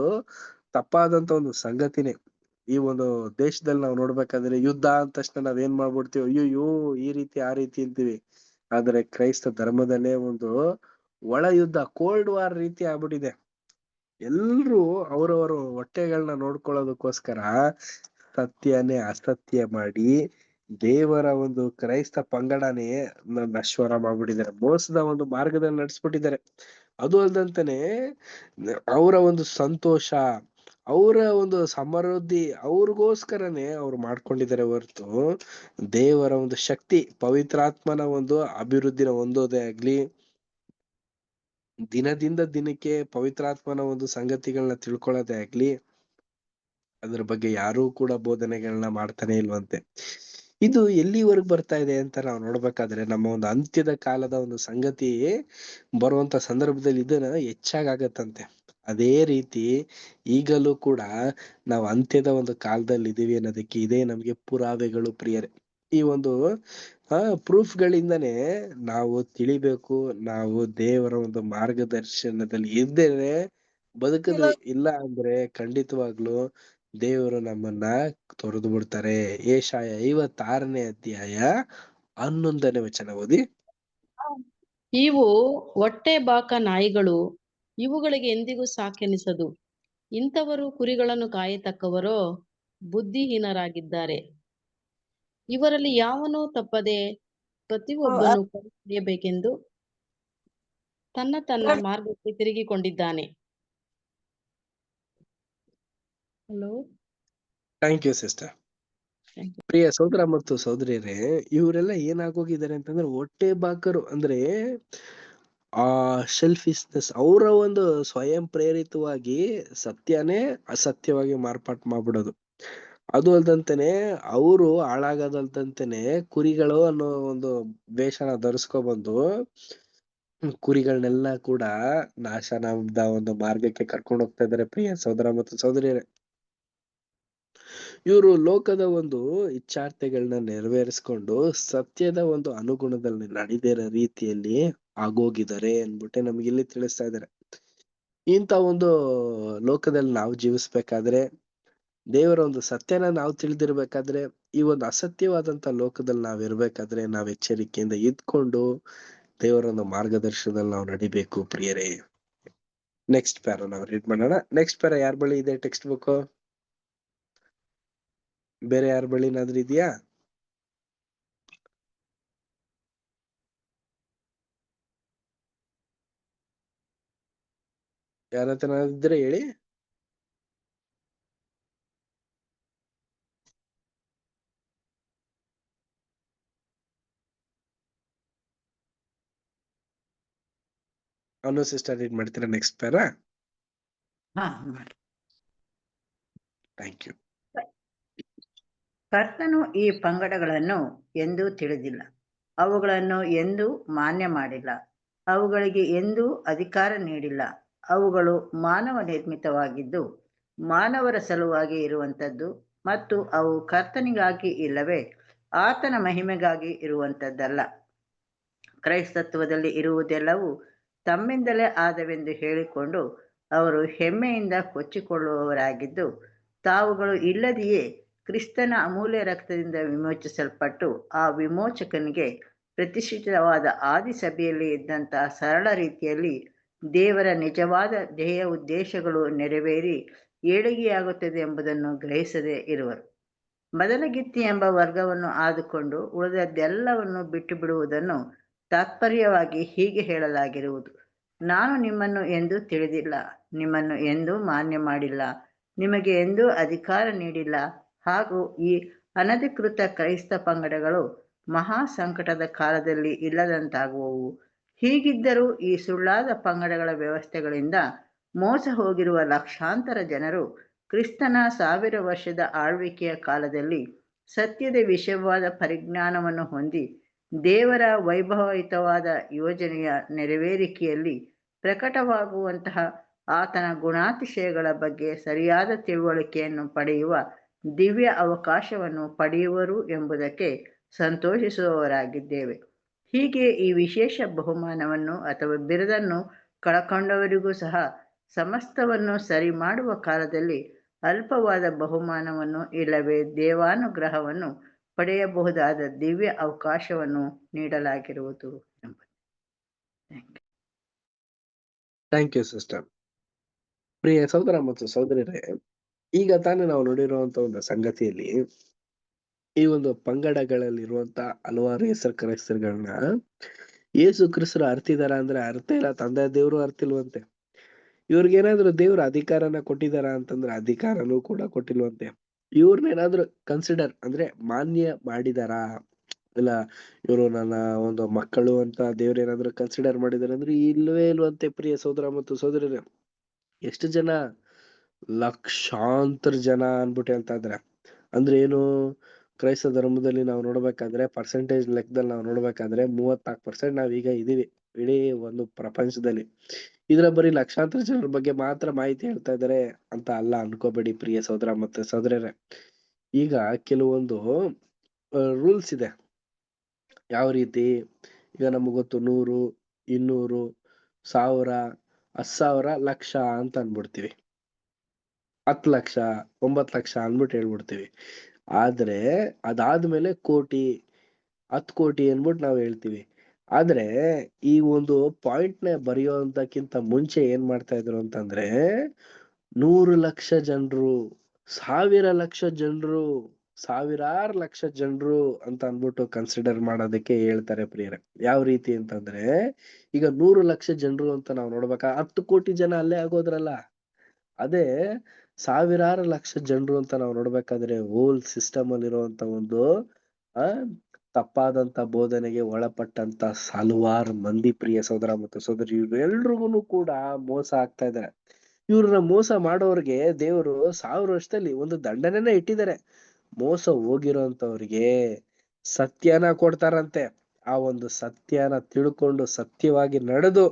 ತಪ್ಪಾದಂತ ಒಂದು ಸಂಗತಿನೇ. ಈ ಒಂದು ದೇಶದಲ್ಲಿ ನಾವು ನೋಡ್ಬೇಕಾದ್ರೆ ಯುದ್ಧ ಅಂದ ತಕ್ಷಣ ನಾವ್ ಏನ್ ಮಾಡ್ಬಿಡ್ತೀವಿ, ಅಯ್ಯೋ ಈ ರೀತಿ ಆ ರೀತಿ ಅಂತೀವಿ. ಆದ್ರೆ ಕ್ರೈಸ್ತ ಧರ್ಮದಲ್ಲೇ ಒಂದು ಒಳ ಯುದ್ಧ, ಕೋಲ್ಡ್ ವಾರ್ ರೀತಿ ಆಗ್ಬಿಟ್ಟಿದೆ. ಎಲ್ರೂ ಅವರವರು ಹೊಟ್ಟೆಗಳನ್ನ ನೋಡ್ಕೊಳ್ಳೋದಕ್ಕೋಸ್ಕರ ಸತ್ಯನೇ ಅಸತ್ಯ ಮಾಡಿ ದೇವರ ಒಂದು ಕ್ರೈಸ್ತ ಪಂಗಡನೇ ನಶ್ವರ ಮಾಡ್ಬಿಟ್ಟಿದ್ದಾರೆ, ಮೋಸದ ಒಂದು ಮಾರ್ಗದಲ್ಲಿ ನಡೆಸ್ಬಿಟ್ಟಿದ್ದಾರೆ. ಅದು ಅಲ್ದಂತಾನೆ ಅವರ ಒಂದು ಸಂತೋಷ, ಅವರ ಒಂದು ಸಮೃದ್ಧಿ ಅವ್ರಿಗೋಸ್ಕರನೇ ಅವ್ರು ಮಾಡ್ಕೊಂಡಿದ್ದಾರೆ ಹೊರತು ದೇವರ ಒಂದು ಶಕ್ತಿ, ಪವಿತ್ರಾತ್ಮನ ಒಂದು ಅಭಿವೃದ್ಧಿನ ಹೊಂದೋದೇ ಆಗ್ಲಿ, ದಿನದಿಂದ ದಿನಕ್ಕೆ ಪವಿತ್ರಾತ್ಮನ ಒಂದು ಸಂಗತಿಗಳನ್ನ ತಿಳ್ಕೊಳ್ಳೋದೇ ಆಗ್ಲಿ, ಅದ್ರ ಬಗ್ಗೆ ಯಾರೂ ಕೂಡ ಬೋಧನೆಗಳನ್ನ ಮಾಡ್ತಾನೆ ಇಲ್ವಂತೆ. ಇದು ಎಲ್ಲಿವರೆಗೆ ಬರ್ತಾ ಇದೆ ಅಂತ ನಾವು ನೋಡ್ಬೇಕಾದ್ರೆ, ನಮ್ಮ ಒಂದು ಅಂತ್ಯದ ಕಾಲದ ಒಂದು ಸಂಗತಿ ಬರುವಂತ ಸಂದರ್ಭದಲ್ಲಿ ಇದನ್ನ ಹೆಚ್ಚಾಗತ್ತಂತೆ. ಅದೇ ರೀತಿ ಈಗಲೂ ಕೂಡ ನಾವು ಅಂತ್ಯದ ಒಂದು ಕಾಲದಲ್ಲಿ ಇದೀವಿ ಅನ್ನೋದಕ್ಕೆ ಇದೇ ನಮ್ಗೆ ಪುರಾವೆಗಳು ಪ್ರಿಯರೇ. ಈ ಒಂದು ಪ್ರೂಫ್ ಗಳಿಂದನೇ ನಾವು ತಿಳಿಬೇಕು, ನಾವು ದೇವರ ಒಂದು ಮಾರ್ಗದರ್ಶನದಲ್ಲಿ ಇದ್ದೇನೆ ಬದುಕಿದ್ವಿ. ಇಲ್ಲ ಅಂದ್ರೆ ಖಂಡಿತವಾಗ್ಲು ದೇವರು ನಮ್ಮನ್ನ ತೊರೆದು ಬಿಡ್ತಾರೆ. ಯೆಶಾಯ 56ನೇ ಅಧ್ಯಾಯ 11ನೇ ವಚನ ಓದಿ. ಇವು ಹೊಟ್ಟೆ ಬಾಕ ನಾಯಿಗಳು, ಇವುಗಳಿಗೆ ಎಂದಿಗೂ ಸಾಕೆನಿಸದು. ಇಂಥವರು ಕುರಿಗಳನ್ನು ಕಾಯತಕ್ಕವರೋ ಬುದ್ಧಿಹೀನರಾಗಿದ್ದಾರೆ. ಇವರಲ್ಲಿ ಯಾವನೂ ತಪ್ಪದೆ ಪ್ರತಿಯೊಬ್ಬನು ಪಡೆಯಬೇಕೆಂದು ತನ್ನ ಮಾರ್ಗಕ್ಕೆ ತಿರುಗಿಕೊಂಡಿದ್ದಾನೆ. Hello, thank you sister. ಪ್ರಿಯ ಸಹೋದರ ಮತ್ತು ಸಹೋದರಿಯರೇ, ಇವರೆಲ್ಲ ಏನಾಗೋಗಿದ್ದಾರೆ ಅಂತಂದ್ರೆ ಹೊಟ್ಟೆ ಬಾಕರು. ಅಂದ್ರೆ ಆ ಸೆಲ್ಫಿಶ್ನೆಸ್, ಅವರ ಒಂದು ಸ್ವಯಂ ಪ್ರೇರಿತವಾಗಿ ಸತ್ಯನೇ ಅಸತ್ಯವಾಗಿ ಮಾರ್ಪಾಟ್ ಮಾಡ್ಬಿಡೋದು. ಅದು ಅಲ್ದಂತಾನೆ ಅವರು ಹಾಳಾಗೋದಲ್ದಂತಾನೆ ಕುರಿಗಳು ಅನ್ನೋ ಒಂದು ವೇಷನ ಧರಿಸ್ಕೊಬಂದು ಕುರಿಗಳನ್ನೆಲ್ಲ ಕೂಡ ನಾಶನದ ಒಂದು ಮಾರ್ಗಕ್ಕೆ ಕರ್ಕೊಂಡು ಹೋಗ್ತಾ ಇದ್ದಾರೆ. ಪ್ರಿಯ ಸಹೋದರ ಮತ್ತು ಸಹೋದರಿಯರೇ, ಇವರು ಲೋಕದ ಒಂದು ಇಚ್ಛಾರ್ಥೆಗಳನ್ನ ನೆರವೇರಿಸ್ಕೊಂಡು ಸತ್ಯದ ಒಂದು ಅನುಗುಣದಲ್ಲಿ ನಡೆದಿರೋ ರೀತಿಯಲ್ಲಿ ಆಗೋಗಿದ್ದಾರೆ ಅನ್ಬಿಟ್ಟೆ ನಮ್ಗೆ ಇಲ್ಲಿ ತಿಳಿಸ್ತಾ ಇದ್ದಾರೆ. ಇಂಥ ಒಂದು ಲೋಕದಲ್ಲಿ ನಾವು ಜೀವಿಸ್ಬೇಕಾದ್ರೆ, ದೇವರ ಒಂದು ಸತ್ಯನ ನಾವು ತಿಳಿದಿರ್ಬೇಕಾದ್ರೆ, ಈ ಒಂದು ಅಸತ್ಯವಾದಂತ ಲೋಕದಲ್ಲಿ ನಾವ್ ಇರ್ಬೇಕಾದ್ರೆ ನಾವ್ ಎಚ್ಚರಿಕೆಯಿಂದ ಇದ್ಕೊಂಡು ದೇವರ ಒಂದು ಮಾರ್ಗದರ್ಶನದಲ್ಲಿ ನಾವು ನಡಿಬೇಕು ಪ್ರಿಯರೇ. ನೆಕ್ಸ್ಟ್ ಪ್ಯಾರ ನಾವು ರೀಡ್ ಮಾಡೋಣ. ನೆಕ್ಸ್ಟ್ ಪ್ಯಾರ ಯಾರ ಬಳಿ ಇದೆ ಟೆಕ್ಸ್ಟ್ ಬುಕ್? ಬೇರೆ ಯಾರ ಬಳಿ ಏನಾದ್ರೂ ಇದೆಯಾ? ಯಾರತ್ರ ಇದ್ರೆ ಹೇಳಿ. ಅನು ಸಿಸ್ಟರ್ ರೀಡ್ ಮಾಡ್ತೀರಾ ನೆಕ್ಸ್ಟ್ ಪ್ಯಾರ? ಹಾ ಮಾಡಿ. Thank you. ಕರ್ತನು ಈ ಪಂಗಡಗಳನ್ನು ಎಂದೂ ತಿಳಿದಿಲ್ಲ, ಅವುಗಳನ್ನು ಎಂದೂ ಮಾನ್ಯ ಮಾಡಿಲ್ಲ, ಅವುಗಳಿಗೆ ಎಂದೂ ಅಧಿಕಾರ ನೀಡಿಲ್ಲ. ಅವುಗಳು ಮಾನವ ನಿರ್ಮಿತವಾಗಿದ್ದು ಮಾನವರ ಸಲುವಾಗಿ ಇರುವಂಥದ್ದು ಮತ್ತು ಅವು ಕರ್ತನಿಗಾಗಿ ಇಲ್ಲವೇ ಆತನ ಮಹಿಮೆಗಾಗಿ ಇರುವಂಥದ್ದಲ್ಲ. ಕ್ರೈಸ್ತತ್ವದಲ್ಲಿ ಇರುವುದೆಲ್ಲವೂ ತಮ್ಮಿಂದಲೇ ಆದವೆಂದು ಹೇಳಿಕೊಂಡು ಅವರು ಹೆಮ್ಮೆಯಿಂದ ಕೊಚ್ಚಿಕೊಳ್ಳುವವರಾಗಿದ್ದು, ತಾವುಗಳು ಇಲ್ಲದೆಯೇ ಕ್ರಿಸ್ತನ ಅಮೂಲ್ಯ ರಕ್ತದಿಂದ ವಿಮೋಚಿಸಲ್ಪಟ್ಟು ಆ ವಿಮೋಚಕನಿಗೆ ಪ್ರತಿಷ್ಠಿತವಾದ ಆದಿ ಸಭೆಯಲ್ಲಿ ಇದ್ದಂತಹ ಸರಳ ರೀತಿಯಲ್ಲಿ ದೇವರ ನಿಜವಾದ ಧ್ಯೇಯ ಉದ್ದೇಶಗಳು ನೆರವೇರಿ ಏಳಿಗೆಯಾಗುತ್ತದೆ ಎಂಬುದನ್ನು ಗ್ರಹಿಸದೇ ಇರುವರು. ಮೊದಲಗಿತ್ತಿ ಎಂಬ ವರ್ಗವನ್ನು ಆದುಕೊಂಡು ಉಳಿದದ್ದೆಲ್ಲವನ್ನು ಬಿಟ್ಟು ಬಿಡುವುದನ್ನು ತಾತ್ಪರ್ಯವಾಗಿ ಹೀಗೆ ಹೇಳಲಾಗಿರುವುದು: ನಾನು ನಿಮ್ಮನ್ನು ಎಂದೂ ತಿಳಿದಿಲ್ಲ, ನಿಮ್ಮನ್ನು ಎಂದೂ ಮಾನ್ಯ ಮಾಡಿಲ್ಲ, ನಿಮಗೆ ಎಂದೂ ಅಧಿಕಾರ ನೀಡಿಲ್ಲ. ಹಾಗೂ ಈ ಅನಧಿಕೃತ ಕ್ರೈಸ್ತ ಪಂಗಡಗಳು ಮಹಾ ಸಂಕಟದ ಕಾಲದಲ್ಲಿ ಇಲ್ಲದಂತಾಗುವವು. ಹೀಗಿದ್ದರೂ ಈ ಸುಳ್ಳಾದ ಪಂಗಡಗಳ ವ್ಯವಸ್ಥೆಗಳಿಂದ ಮೋಸ ಹೋಗಿರುವ ಲಕ್ಷಾಂತರ ಜನರು ಕ್ರಿಸ್ತನ 1000 ವರ್ಷದ ಆಳ್ವಿಕೆಯ ಕಾಲದಲ್ಲಿ ಸತ್ಯದ ವಿಷಯವಾದ ಪರಿಜ್ಞಾನವನ್ನು ಹೊಂದಿ ದೇವರ ವೈಭವಯುತವಾದ ಯೋಜನೆಯ ನೆರವೇರಿಕೆಯಲ್ಲಿ ಪ್ರಕಟವಾಗುವಂತಹ ಆತನ ಗುಣಾತಿಶಯಗಳ ಬಗ್ಗೆ ಸರಿಯಾದ ತಿಳುವಳಿಕೆಯನ್ನು ಪಡೆಯುವ ದಿವ್ಯ ಅವಕಾಶವನ್ನು ಪಡೆಯುವರು ಎಂಬುದಕ್ಕೆ ಸಂತೋಷಿಸುವವರಾಗಿದ್ದೇವೆ. ಹೀಗೆ ಈ ವಿಶೇಷ ಬಹುಮಾನವನ್ನು ಅಥವಾ ಬಿರುದನ್ನು ಕಳಕೊಂಡವರಿಗೂ ಸಹ ಸಮಸ್ತವನ್ನು ಸರಿ ಮಾಡುವ ಕಾಲದಲ್ಲಿ ಅಲ್ಪವಾದ ಬಹುಮಾನವನ್ನು ಇಲ್ಲವೇ ದೇವಾನುಗ್ರಹವನ್ನು ಪಡೆಯಬಹುದಾದ ದಿವ್ಯ ಅವಕಾಶವನ್ನು ನೀಡಲಾಗಿರುವುದು ಎಂಬುದು. Thank you sister. ಪ್ರಿಯ ಸಹೋದರ ಮತ್ತು ಸಹೋದರಿಯರೇ, ಈಗ ತಾನೇ ನಾವು ನೋಡಿರುವಂತ ಒಂದು ಸಂಗತಿಯಲ್ಲಿ ಈ ಒಂದು ಪಂಗಡಗಳಲ್ಲಿರುವಂತ ಹಲವಾರು ಹೆಸರು ಕ್ರೈಸ್ತರುಗಳನ್ನ ಯೇಸು ಕ್ರಿಸ್ತರು ಅರ್ತಿದಾರ ಅಂದ್ರೆ ಅರ್ಥ ಇಲ್ಲ, ತಂದೆ ದೇವರು ಅರ್ತಿಲ್ವಂತೆ. ಇವ್ರಿಗೇನಾದ್ರು ದೇವ್ರ ಅಧಿಕಾರನ ಕೊಟ್ಟಿದಾರ ಅಂತಂದ್ರೆ ಅಧಿಕಾರನೂ ಕೂಡ ಕೊಟ್ಟಿಲ್ವಂತೆ. ಇವ್ರನ್ನೇನಾದ್ರು ಕನ್ಸಿಡರ್ ಅಂದ್ರೆ ಮಾನ್ಯ ಮಾಡಿದಾರಾ, ಇಲ್ಲ ಇವರು ನನ್ನ ಒಂದು ಮಕ್ಕಳು ಅಂತ ದೇವ್ರೇನಾದ್ರು ಕನ್ಸಿಡರ್ ಮಾಡಿದಾರೆ ಅಂದ್ರೆ ಇಲ್ವೇ ಇಲ್ವಂತೆ. ಪ್ರಿಯ ಸಹೋದರ ಮತ್ತು ಸಹೋದರರೇ, ಎಷ್ಟು ಜನ? ಲಕ್ಷಾಂತರ ಜನ ಅನ್ಬಿಟ್ಟು ಹೇಳ್ತಾ ಇದ್ರೆ. ಅಂದ್ರೆ ಏನು? ಕ್ರೈಸ್ತ ಧರ್ಮದಲ್ಲಿ ನಾವು ನೋಡ್ಬೇಕಾದ್ರೆ ಪರ್ಸೆಂಟೇಜ್ ಲೆಕ್ಕದಲ್ಲಿ ನಾವು ನೋಡ್ಬೇಕಾದ್ರೆ 34% ನಾವೀಗ ಇದೀವಿ ಇಡೀ ಒಂದು ಪ್ರಪಂಚದಲ್ಲಿ. ಇದ್ರ ಬರೀ ಲಕ್ಷಾಂತರ ಜನರ ಬಗ್ಗೆ ಮಾತ್ರ ಮಾಹಿತಿ ಹೇಳ್ತಾ ಇದಾರೆ ಅಂತ ಅಲ್ಲ ಅನ್ಕೋಬೇಡಿ ಪ್ರಿಯ ಸಹೋದರ ಮತ್ತೆ ಸಹೋದರರೇ. ಈಗ ಕೆಲವೊಂದು ರೂಲ್ಸ್ ಇದೆ. ಯಾವ ರೀತಿ? ಈಗ ನಮಗ್ ಗೊತ್ತು 100, 200, 1000, 10,000, ಲಕ್ಷ ಅಂತ ಅನ್ಬಿಡ್ತೀವಿ. 10 ಲಕ್ಷ, 9 ಲಕ್ಷ ಅನ್ಬಿಟ್ಟು ಹೇಳ್ಬಿಡ್ತೀವಿ. ಆದ್ರೆ ಅದಾದ್ಮೇಲೆ ಕೋಟಿ, 10 ಕೋಟಿ ಅನ್ಬಿಟ್ಟು ನಾವ್ ಹೇಳ್ತೀವಿ. ಆದ್ರೆ ಈ ಒಂದು ಪಾಯಿಂಟ್ ನ ಬರೆಯೋಂತಕ್ಕಿಂತ ಮುಂಚೆ ಏನ್ ಮಾಡ್ತಾ ಇದ್ರು ಅಂತಂದ್ರೆ 100 ಲಕ್ಷ ಜನರು, 1000 ಲಕ್ಷ ಜನರು, ಸಾವಿರಾರು ಲಕ್ಷ ಜನರು ಅಂತ ಅನ್ಬಿಟ್ಟು ಕನ್ಸಿಡರ್ ಮಾಡೋದಕ್ಕೆ ಹೇಳ್ತಾರೆ ಪ್ರಿಯರೇ. ಯಾವ ರೀತಿ ಅಂತಂದ್ರೆ ಈಗ 100 ಲಕ್ಷ ಜನರು ಅಂತ ನಾವ್ ನೋಡ್ಬೇಕಾ, 10 ಕೋಟಿ ಜನ ಅಲ್ಲೇ ಆಗೋದ್ರಲ್ಲ. ಅದೇ ಸಾವಿರಾರು ಲಕ್ಷ ಜನರು ಅಂತ ನಾವು ನೋಡ್ಬೇಕಾದ್ರೆ ಹೋಲ್ ಸಿಸ್ಟಮ್ ಅಲ್ಲಿರುವಂತ ಒಂದು ತಪ್ಪಾದಂತ ಬೋಧನೆಗೆ ಒಳಪಟ್ಟಂತ ಹಲವಾರು ಮಂದಿ ಪ್ರಿಯ ಸಹೋದರ ಮತ್ತು ಸಹೋದರಿ ಎಲ್ರಿಗೂ ಕೂಡ ಮೋಸ ಆಗ್ತಾ ಇದಾರೆ. ಇವ್ರನ್ನ ಮೋಸ ಮಾಡೋರ್ಗೆ ದೇವರು 1000 ವರ್ಷದಲ್ಲಿ ಒಂದು ದಂಡನೆನೇ ಇಟ್ಟಿದ್ದಾರೆ. ಮೋಸ ಹೋಗಿರೋಂತವ್ರಿಗೆ ಸತ್ಯನ ಕೊಡ್ತಾರಂತೆ. ಆ ಒಂದು ಸತ್ಯನ ತಿಳ್ಕೊಂಡು ಸತ್ಯವಾಗಿ ನಡೆದು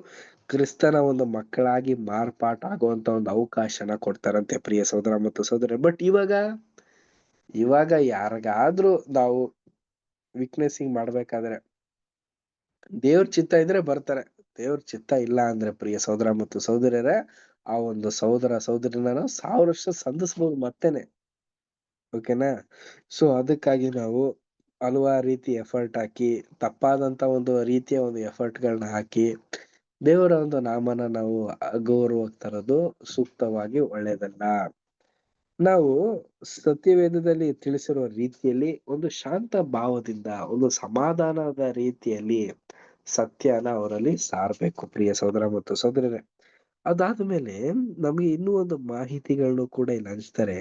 ಕ್ರಿಸ್ತನ ಒಂದು ಮಕ್ಕಳಾಗಿ ಮಾರ್ಪಾಟ ಆಗುವಂತ ಒಂದು ಅವಕಾಶನ ಕೊಡ್ತಾರಂತೆ ಪ್ರಿಯ ಸಹೋದರ ಮತ್ತು ಸಹೋದರ. ಬಟ್ ಇವಾಗ ಯಾರಿಗಾದ್ರೂ ನಾವು ವಿಟ್ನೆಸಿಂಗ್ ಮಾಡ್ಬೇಕಾದ್ರೆ ದೇವ್ರ ಚಿತ್ತ ಇದ್ರೆ ಬರ್ತಾರೆ, ದೇವ್ರ ಚಿತ್ತ ಇಲ್ಲ ಅಂದ್ರೆ ಪ್ರಿಯ ಸಹೋದರ ಮತ್ತು ಸಹೋದರರೇ ಆ ಒಂದು ಸಹೋದರ ಸಹೋದರಿನ 1000 ವರ್ಷ ಸಂಧಿಸ್ಬೋದು ಮತ್ತೇನೆ. ಓಕೆನಾ? ಸೊ ಅದಕ್ಕಾಗಿ ನಾವು ಹಲವಾರು ರೀತಿ ಎಫರ್ಟ್ ಹಾಕಿ ತಪ್ಪಾದಂತ ಒಂದು ರೀತಿಯ ಒಂದು ಎಫರ್ಟ್ ಗಳನ್ನ ಹಾಕಿ ದೇವರ ಒಂದು ನಾಮನ ನಾವು ಅಗೌರವಕ್ಕೆ ತರೋದು ಸೂಕ್ತವಾಗಿ ಒಳ್ಳೇದಲ್ಲ. ನಾವು ಸತ್ಯವೇದದಲ್ಲಿ ತಿಳಿಸಿರುವ ರೀತಿಯಲ್ಲಿ ಒಂದು ಶಾಂತ ಭಾವದಿಂದ ಒಂದು ಸಮಾಧಾನದ ರೀತಿಯಲ್ಲಿ ಸತ್ಯನ ಅವರಲ್ಲಿ ಸಾರ್ಬೇಕು ಪ್ರಿಯ ಸಹೋದರ ಮತ್ತು ಸಹೋದರರೇ. ಅದಾದ್ಮೇಲೆ ನಮ್ಗೆ ಇನ್ನೂ ಒಂದು ಮಾಹಿತಿಗಳನ್ನು ಕೂಡ ಇಲ್ಲಿ ಹಂಚ್ತಾರೆ.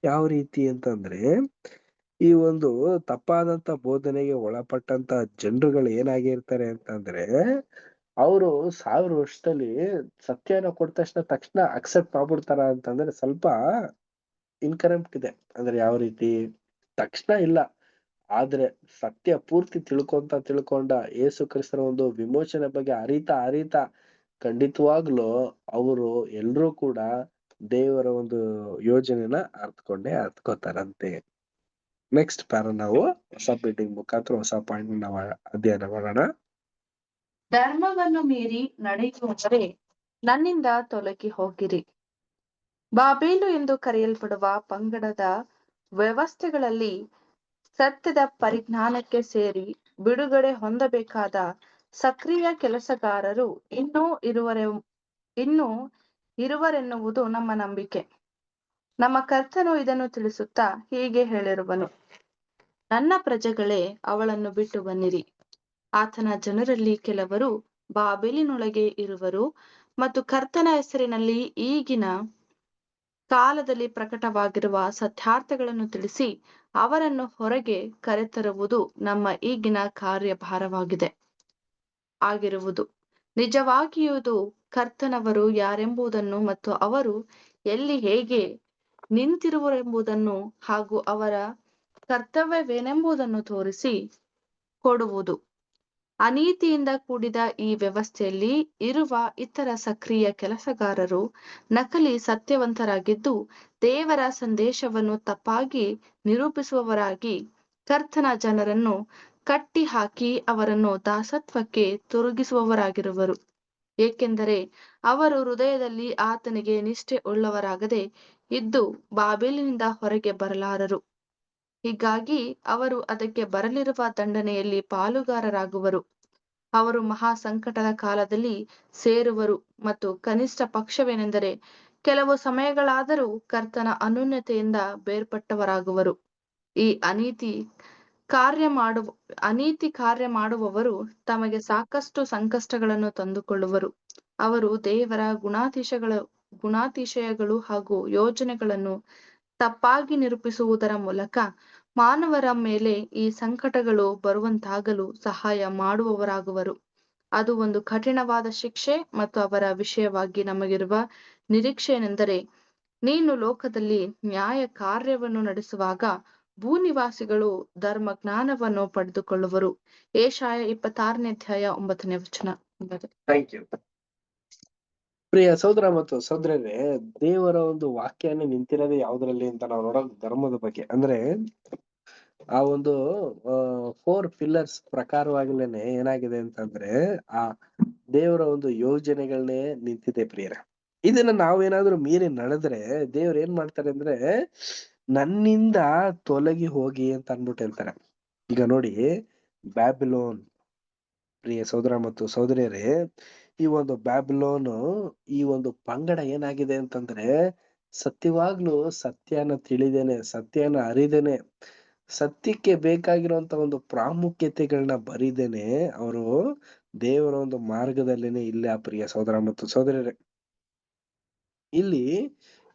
ಯಾವ ರೀತಿ ಅಂತಂದ್ರೆ, ಈ ಒಂದು ತಪ್ಪಾದಂತ ಬೋಧನೆಗೆ ಒಳಪಟ್ಟಂತ ಜನರುಗಳು ಏನಾಗಿರ್ತಾರೆ ಅಂತಂದ್ರೆ, ಅವರು 1000 ವರ್ಷದಲ್ಲಿ ಸತ್ಯನ ಕೊಟ್ಟ ತಕ್ಷಣ ಅಕ್ಸೆಪ್ಟ್ ಮಾಡ್ಬಿಡ್ತಾರ ಅಂತಂದ್ರೆ ಸ್ವಲ್ಪ ಇನ್ಕರೆಕ್ಟ್ ಇದೆ. ಅಂದ್ರೆ ಯಾವ ರೀತಿ, ತಕ್ಷಣ ಇಲ್ಲ, ಆದ್ರೆ ಸತ್ಯ ಪೂರ್ತಿ ತಿಳ್ಕೊಂಡ ಯೇಸು ಕ್ರಿಸ್ತನ ಒಂದು ವಿಮೋಚನೆ ಬಗ್ಗೆ ಅರಿತಾ ಖಂಡಿತವಾಗ್ಲೂ ಅವರು ಎಲ್ರೂ ಕೂಡ ದೇವರ ಒಂದು ಯೋಜನೆನ ಅರ್ಥಕೋತಾರಂತೆ. ನೆಕ್ಸ್ಟ್ ಪ್ಯಾರ ನಾವು ಹೊಸ ಮೀಟಿಂಗ್ ಮುಖಾಂತರ ಹೊಸ ಪಾಯಿಂಟ್ ನಾವು ಅಧ್ಯಯನ ಮಾಡೋಣ. ಧರ್ಮವನ್ನು ಮೀರಿ ನಡೆಯುವವರೇ ನನ್ನಿಂದ ತೊಲಗಿ ಹೋಗಿರಿ. ಬಾಬೇಲು ಎಂದು ಕರೆಯಲ್ಪಡುವ ಪಂಗಡದ ವ್ಯವಸ್ಥೆಗಳಲ್ಲಿ ಸತ್ಯದ ಪರಿಜ್ಞಾನಕ್ಕೆ ಸೇರಿ ಬಿಡುಗಡೆ ಹೊಂದಬೇಕಾದ ಸಕ್ರಿಯ ಕೆಲಸಗಾರರು ಇನ್ನೂ ಇರುವರೆನ್ನುವುದು ನಮ್ಮ ನಂಬಿಕೆ. ನಮ್ಮ ಕರ್ತನು ಇದನ್ನು ತಿಳಿಸುತ್ತಾ ಹೀಗೆ ಹೇಳಿರುವನು, ನನ್ನ ಪ್ರಜೆಗಳೇ, ಅವಳನ್ನು ಬಿಟ್ಟು ಬನ್ನಿರಿ. ಆತನ ಜನರಲ್ಲಿ ಕೆಲವರು ಬಾಬೆಲಿನೊಳಗೆ ಇರುವರು ಮತ್ತು ಕರ್ತನ ಹೆಸರಿನಲ್ಲಿ ಈಗಿನ ಕಾಲದಲ್ಲಿ ಪ್ರಕಟವಾಗಿರುವ ಸತ್ಯಾರ್ಥಗಳನ್ನು ತಿಳಿಸಿ ಅವರನ್ನು ಹೊರಗೆ ಕರೆತರುವುದು ನಮ್ಮ ಈಗಿನ ಕಾರ್ಯಭಾರವಾಗಿದೆ ಆಗಿರುವುದು. ನಿಜವಾಗಿಯುವುದು ಕರ್ತನವರು ಯಾರೆಂಬುದನ್ನು ಮತ್ತು ಅವರು ಎಲ್ಲಿ ಹೇಗೆ ನಿಂತಿರುವರೆಂಬುದನ್ನು ಹಾಗೂ ಅವರ ಕರ್ತವ್ಯವೇನೆಂಬುದನ್ನು ತೋರಿಸಿ ಕೊಡುವುದು. ಅನೀತಿಯಿಂದ ಕೂಡಿದ ಈ ವ್ಯವಸ್ಥೆಯಲ್ಲಿ ಇರುವ ಇತರ ಸಕ್ರಿಯ ಕೆಲಸಗಾರರು ನಕಲಿ ಸತ್ಯವಂತರಾಗಿದ್ದು ದೇವರ ಸಂದೇಶವನ್ನು ತಪ್ಪಾಗಿ ನಿರೂಪಿಸುವವರಾಗಿ ಕರ್ತನ ಜನರನ್ನು ಕಟ್ಟಿ ಹಾಕಿ ಅವರನ್ನು ದಾಸತ್ವಕ್ಕೆ ತೊಡಗಿಸುವವರಾಗಿರುವರು. ಏಕೆಂದರೆ ಅವರು ಹೃದಯದಲ್ಲಿ ಆತನಿಗೆ ನಿಷ್ಠೆ ಉಳ್ಳವರಾಗದೆ ಇದ್ದು ಬಾಬೆಲಿನಿಂದ ಹೊರಗೆ ಬರಲಾರರು. ಹೀಗಾಗಿ ಅವರು ಅದಕ್ಕೆ ಬರಲಿರುವ ದಂಡನೆಯಲ್ಲಿ ಪಾಲುಗಾರರಾಗುವರು. ಅವರು ಮಹಾ ಸಂಕಟದ ಕಾಲದಲ್ಲಿ ಸೇರುವರು ಮತ್ತು ಕನಿಷ್ಠ ಪಕ್ಷವೇನೆಂದರೆ ಕೆಲವು ಸಮಯಗಳಾದರೂ ಕರ್ತನ ಅನ್ಯೋನ್ಯತೆಯಿಂದ ಬೇರ್ಪಟ್ಟವರಾಗುವರು. ಈ ಅನೀತಿ ಕಾರ್ಯ ಮಾಡುವವರು ತಮಗೆ ಸಾಕಷ್ಟು ಸಂಕಷ್ಟಗಳನ್ನು ತಂದುಕೊಳ್ಳುವರು. ಅವರು ದೇವರ ಗುಣಾತಿಶಯಗಳು ಹಾಗೂ ಯೋಜನೆಗಳನ್ನು ತಪ್ಪಾಗಿ ನಿರೂಪಿಸುವುದರ ಮೂಲಕ ಮಾನವರ ಮೇಲೆ ಈ ಸಂಕಟಗಳು ಬರುವಂತಾಗಲು ಸಹಾಯ ಮಾಡುವವರಾಗುವರು. ಅದು ಒಂದು ಕಠಿಣವಾದ ಶಿಕ್ಷೆ ಮತ್ತು ಅವರ ವಿಷಯವಾಗಿ ನಮಗಿರುವ ನಿರೀಕ್ಷೆಯೆಂದರೆ, ನೀನು ಲೋಕದಲ್ಲಿ ನ್ಯಾಯ ಕಾರ್ಯವನ್ನು ನಡೆಸುವಾಗ ಭೂನಿವಾಸಿಗಳು ಧರ್ಮ ಜ್ಞಾನವನ್ನು ಪಡೆದುಕೊಳ್ಳುವರು. ಯೆಶಾಯ 26ನೇ ಅಧ್ಯಾಯ 9ನೇ ವಚನ. Thank you. ಪ್ರಿಯ ಸಹೋದರ ಮತ್ತು ಸಹೋದರರೇ, ದೇವರ ಒಂದು ವಾಕ್ಯನೇ ನಿಂತಿರೋದೇ ಯಾವ್ದ್ರಲ್ಲಿ ಅಂತ ನಾವು ನೋಡೋದು ಧರ್ಮದ ಬಗ್ಗೆ. ಅಂದ್ರೆ ಆ ಒಂದು 4 ಪಿಲ್ಲರ್ಸ್ ಪ್ರಕಾರವಾಗಲೇನೆ ಏನಾಗಿದೆ ಅಂತಂದ್ರೆ ಆ ದೇವರ ಒಂದು ಯೋಜನೆಗಳನ್ನೇ ನಿಂತಿದೆ ಪ್ರಿಯರೇ. ಇದನ್ನ ನಾವೇನಾದ್ರೂ ಮೀರಿ ನಡೆದ್ರೆ ದೇವ್ರ ಏನ್ ಮಾಡ್ತಾರೆ ಅಂದ್ರೆ ನನ್ನಿಂದ ತೊಲಗಿ ಹೋಗಿ ಅಂತ ಅನ್ಬಿಟ್ಟು ಹೇಳ್ತಾರೆ. ಈಗ ನೋಡಿ, ಬ್ಯಾಬಿಲೋನ್, ಪ್ರಿಯ ಸಹೋದರ ಮತ್ತು ಸಹೋದರಿಯರೇ, ಈ ಒಂದು ಬ್ಯಾಬಿಲೋನು ಈ ಒಂದು ಪಂಗಡ ಏನಾಗಿದೆ ಅಂತಂದ್ರೆ ಸತ್ಯವಾಗ್ಲೂ ಸತ್ಯನ ತಿಳಿದೇನೆ, ಸತ್ಯನ ಅರಿದೇನೆ, ಸತ್ಯಕ್ಕೆ ಬೇಕಾಗಿರುವಂತ ಒಂದು ಪ್ರಾಮುಖ್ಯತೆಗಳನ್ನ ಬರಿದೇನೆ ಅವರು ದೇವರ ಒಂದು ಮಾರ್ಗದಲ್ಲೇನೆ ಇಲ್ಲ. ಪ್ರಿಯ ಸಹೋದರ ಮತ್ತು ಸಹೋದರರೇ, ಇಲ್ಲಿ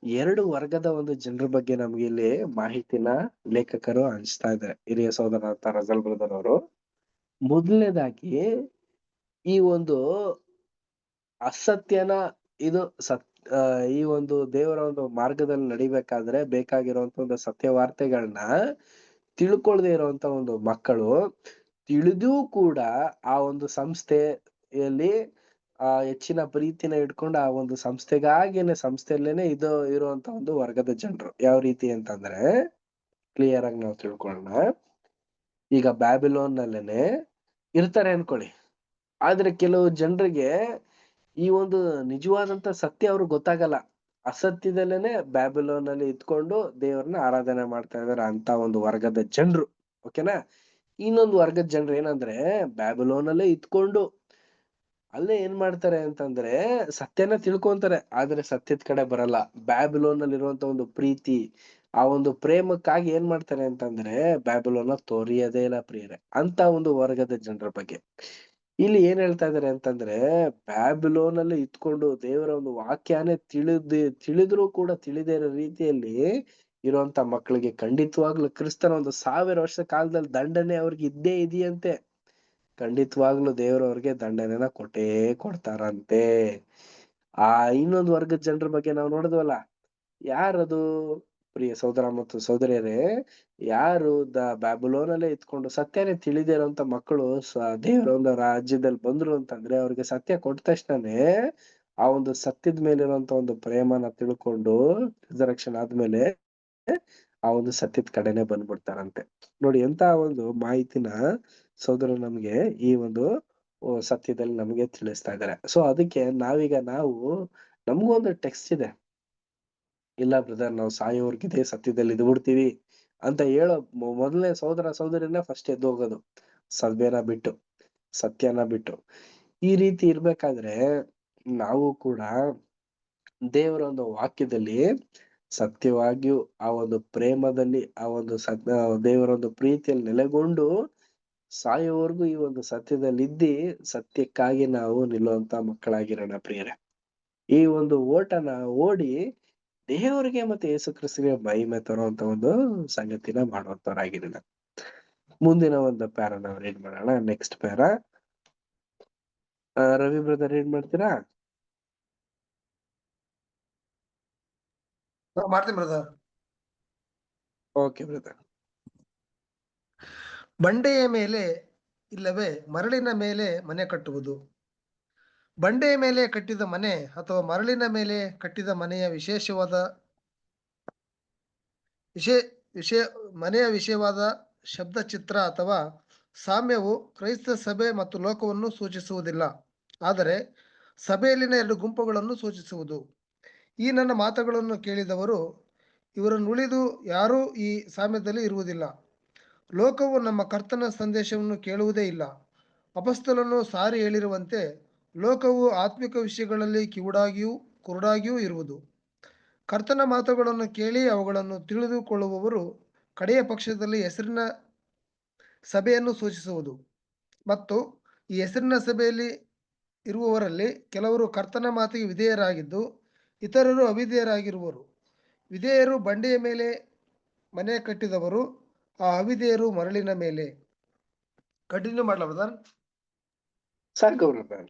2 ವರ್ಗದ ಒಂದು ಜನರ ಬಗ್ಗೆ ನಮ್ಗೆ ಇಲ್ಲಿ ಮಾಹಿತಿನ ಲೇಖಕರು ಹಂಚ್ತಾ ಇದ್ದಾರೆ. ಹಿರಿಯ ಸಹೋದರ ಅಂತ ರಜಲ್ ಬ್ರದರ್ ಅವರು ಮೊದಲನೇದಾಗಿ ಈ ಒಂದು ಅಸತ್ಯನ ಇದು ಈ ಒಂದು ದೇವರ ಒಂದು ಮಾರ್ಗದಲ್ಲಿ ನಡಿಬೇಕಾದ್ರೆ ಬೇಕಾಗಿರುವಂತ ಒಂದು ಸತ್ಯವಾರ್ತೆಗಳನ್ನ ತಿಳ್ಕೊಳ್ದೆ ಇರುವಂತ ಒಂದು ಮಕ್ಕಳು ತಿಳಿದೂ ಕೂಡ ಆ ಒಂದು ಸಂಸ್ಥೆಯಲ್ಲಿ ಹೆಚ್ಚಿನ ಪ್ರೀತಿನ ಇಟ್ಕೊಂಡು ಆ ಒಂದು ಸಂಸ್ಥೆಯಲ್ಲೇನೆ ಇದು ಇರುವಂತ ಒಂದು ವರ್ಗದ ಜನರು ಯಾವ ರೀತಿ ಅಂತಂದ್ರೆ ಕ್ಲಿಯರ್ ಆಗಿ ನಾವು ತಿಳ್ಕೊಳ್ಳೋಣ. ಈಗ ಬ್ಯಾಬಿಲೋನ್ ನಲ್ಲೇನೆ ಇರ್ತಾರೆ ಅನ್ಕೊಳ್ಳಿ, ಆದ್ರೆ ಕೆಲವು ಜನರಿಗೆ ಈ ಒಂದು ನಿಜವಾದಂತ ಸತ್ಯ ಅವ್ರಿಗೆ ಗೊತ್ತಾಗಲ್ಲ. ಅಸತ್ಯದಲ್ಲೇನೆ ಬ್ಯಾಬಿಲೋನ್ ಅಲ್ಲಿ ಇದ್ಕೊಂಡು ದೇವ್ರನ್ನ ಆರಾಧನೆ ಮಾಡ್ತಾ ಇದಾರೆ ಅಂತ ಒಂದು ವರ್ಗದ ಜನರು. ಓಕೆನಾ? ಇನ್ನೊಂದು ವರ್ಗದ ಜನರು ಏನಂದ್ರೆ ಬ್ಯಾಬಿಲೋನ್ ಅಲ್ಲೇ ಇದ್ಕೊಂಡು ಅಲ್ಲೇ ಏನ್ ಮಾಡ್ತಾರೆ ಅಂತಂದ್ರೆ ಸತ್ಯನ ತಿಳ್ಕೊಂತಾರೆ, ಆದ್ರೆ ಸತ್ಯದ ಕಡೆ ಬರಲ್ಲ. ಬ್ಯಾಬಿಲೋನ್ ಅಲ್ಲಿ ಇರುವಂತ ಒಂದು ಪ್ರೀತಿ, ಆ ಒಂದು ಪ್ರೇಮಕ್ಕಾಗಿ ಏನ್ ಮಾಡ್ತಾರೆ ಅಂತಂದ್ರೆ ಬ್ಯಾಬಿಲೋನ್ ತೋರಿಯದೇ ಇಲ್ಲ ಪ್ರಿಯರೇ. ಅಂತ ಒಂದು ವರ್ಗದ ಜನರ ಬಗ್ಗೆ ಇಲ್ಲಿ ಏನ್ ಹೇಳ್ತಾ ಇದಾರೆ ಅಂತಂದ್ರೆ, ಬ್ಯಾಬಿಲೋನ್ ಅಲ್ಲಿ ಇದ್ಕೊಂಡು ದೇವರ ಒಂದು ವಾಕ್ಯನೇ ತಿಳಿದ್ರು ಕೂಡ ತಿಳಿದೇ ಇರೋ ರೀತಿಯಲ್ಲಿ ಇರುವಂತ ಮಕ್ಕಳಿಗೆ ಖಂಡಿತವಾಗ್ಲೂ ಕ್ರಿಸ್ತನ ಒಂದು 1000 ವರ್ಷ ಕಾಲದಲ್ಲಿ ದಂಡನೆ ಅವ್ರಿಗೆ ಇದ್ದೇ ಇದೆಯಂತೆ. ಖಂಡಿತವಾಗ್ಲೂ ದೇವರು ಅವ್ರಿಗೆ ದಂಡನೆನ ಕೊಟ್ಟೇ ಕೊಡ್ತಾರಂತೆ. ಆ ಇನ್ನೊಂದು ವರ್ಗದ ಜನರ ಬಗ್ಗೆ ನಾವು ನೋಡಿದ್ವಲ್ಲ, ಯಾರದು ಪ್ರಿಯ ಸಹೋದರ ಮತ್ತು ಸಹೋದರಿಯರೇ, ಯಾರು ಬ್ಯಾಬಿಲೋನ್ ಅಲ್ಲೇ ಇದ್ಕೊಂಡು ಸತ್ಯನೇ ತಿಳಿದೇ ಇರೋಂತ ಮಕ್ಕಳು ದೇವರ ಒಂದು ರಾಜ್ಯದಲ್ಲಿ ಬಂದ್ರು ಅಂತಂದ್ರೆ, ಅವ್ರಿಗೆ ಸತ್ಯ ಕೊಟ್ಟ ತಕ್ಷಣನೇ ಆ ಒಂದು ಸತ್ಯದ ಮೇಲಿರುವಂತ ಒಂದು ಪ್ರೇಮನ ತಿಳ್ಕೊಂಡು ರಿಸರೆಕ್ಷನ್ ಆದ್ಮೇಲೆ ಆ ಒಂದು ಸತ್ಯದ ಕಡೆನೆ ಬಂದ್ಬಿಡ್ತಾರಂತೆ. ನೋಡಿ ಎಂತ ಒಂದು ಮಾಹಿತಿನ ಸಹೋದರ ನಮ್ಗೆ ಈ ಒಂದು ಸತ್ಯದಲ್ಲಿ ನಮಗೆ ತಿಳಿಸ್ತಾ ಇದ್ದಾರೆ. ಸೊ ಅದಕ್ಕೆ ನಾವು ನಮಗೂ ಒಂದು ಟೆಕ್ಸ್ಟ್ ಇದೆ. ಇಲ್ಲ ಬ್ರದರ್, ನಾವು ಸಾಯೋವರ್ಗಿದೆ ಸತ್ಯದಲ್ಲಿ ಇದ್ಬಿಡ್ತೀವಿ ಅಂತ ಹೇಳೋ ಮೊದಲನೇ ಸಹೋದರ ಸಹೋದರಿನ ಫಸ್ಟ್ ಎದ್ದು ಹೋಗೋದು, ಸಭೆನ ಬಿಟ್ಟು, ಸತ್ಯನ ಬಿಟ್ಟು. ಈ ರೀತಿ ಇರ್ಬೇಕಾದ್ರೆ ನಾವು ಕೂಡ ದೇವರ ಒಂದು ವಾಕ್ಯದಲ್ಲಿ ಸತ್ಯವಾಗಿಯೂ ಆ ಒಂದು ಪ್ರೇಮದಲ್ಲಿ ಆ ಒಂದು ದೇವರ ಒಂದು ಪ್ರೀತಿಯಲ್ಲಿ ನೆಲೆಗೊಂಡು ಸಾಯೋವರೆಗೂ ಈ ಒಂದು ಸತ್ಯದಲ್ಲಿ ಇದ್ದಿ ಸತ್ಯಕ್ಕಾಗಿ ನಾವು ನಿಲ್ಲುವಂತ ಮಕ್ಕಳಾಗಿರೋಣ ಪ್ರಿಯರೇ. ಈ ಒಂದು ಓಟನ ಓಡಿ ದೇವರಿಗೆ ಮತ್ತೆ ಯೇಸು ಕ್ರಿಸ್ತನಿಗೆ ಮಹಿಮೆ ತರುವಂತ ಒಂದು ಸಂಗತಿನ ಮಾಡುವಂತವರಾಗಿರೋಣ. ಮುಂದಿನ ಒಂದು ಪ್ಯಾರ ನಾವು ರೀಡ್ ಮಾಡೋಣ. Next para Ravi brother read ಮಾಡ್ತೀರಾ? ಮಾಡ್ತೀನಿ ಬ್ರದರ್. Okay brother. ಬಂಡೆಯ ಮೇಲೆ ಇಲ್ಲವೇ ಮರಳಿನ ಮೇಲೆ ಮನೆ ಕಟ್ಟುವುದು. ಬಂಡೆಯ ಮೇಲೆ ಕಟ್ಟಿದ ಮನೆ ಅಥವಾ ಮರಳಿನ ಮೇಲೆ ಕಟ್ಟಿದ ಮನೆಯ ವಿಷಯವಾದ ಶಬ್ದ ಚಿತ್ರ ಅಥವಾ ಸಾಮ್ಯವು ಕ್ರೈಸ್ತ ಸಭೆ ಮತ್ತು ಲೋಕವನ್ನು ಸೂಚಿಸುವುದಿಲ್ಲ, ಆದರೆ ಸಭೆಯಲ್ಲಿನ 2 ಗುಂಪುಗಳನ್ನು ಸೂಚಿಸುವುದು. ಈ ನನ್ನ ಮಾತುಗಳನ್ನು ಕೇಳಿದವರು ಇವರನ್ನುಳಿದು ಯಾರೂ ಈ ಸಾಮ್ಯದಲ್ಲಿ ಇರುವುದಿಲ್ಲ. ಲೋಕವು ನಮ್ಮ ಕರ್ತನ ಸಂದೇಶವನ್ನು ಕೇಳುವುದೇ ಇಲ್ಲ. ಅಪೊಸ್ತಲನು ಸಾರಿ ಹೇಳಿರುವಂತೆ ಲೋಕವು ಆತ್ಮಿಕ ವಿಷಯಗಳಲ್ಲಿ ಕಿವುಡಾಗಿಯೂ ಕುರುಡಾಗಿಯೂ ಇರುವುದು. ಕರ್ತನ ಮಾತುಗಳನ್ನು ಕೇಳಿ ಅವುಗಳನ್ನು ತಿಳಿದುಕೊಳ್ಳುವವರು ಕಡೆಯ ಪಕ್ಷದಲ್ಲಿ ಹೆಸರಿನ ಸಭೆಯನ್ನು ಸೂಚಿಸುವುದು. ಮತ್ತು ಈ ಹೆಸರಿನ ಸಭೆಯಲ್ಲಿ ಇರುವವರಲ್ಲಿ ಕೆಲವರು ಕರ್ತನ ಮಾತಿಗೆ ವಿಧೇಯರಾಗಿದ್ದು ಇತರರು ಅವಿಧೇಯರಾಗಿರುವರು. ವಿಧೇಯರು ಬಂಡೆಯ ಮೇಲೆ ಮನೆ ಕಟ್ಟಿದವರು, ಆ ಅವಿಧೇಯರು ಮರಳಿನ ಮೇಲೆ. ಕಂಟಿನ್ಯೂ ಮಾಡಲಾರ್ದ ಸಾಕು ಬ್ರದರ್.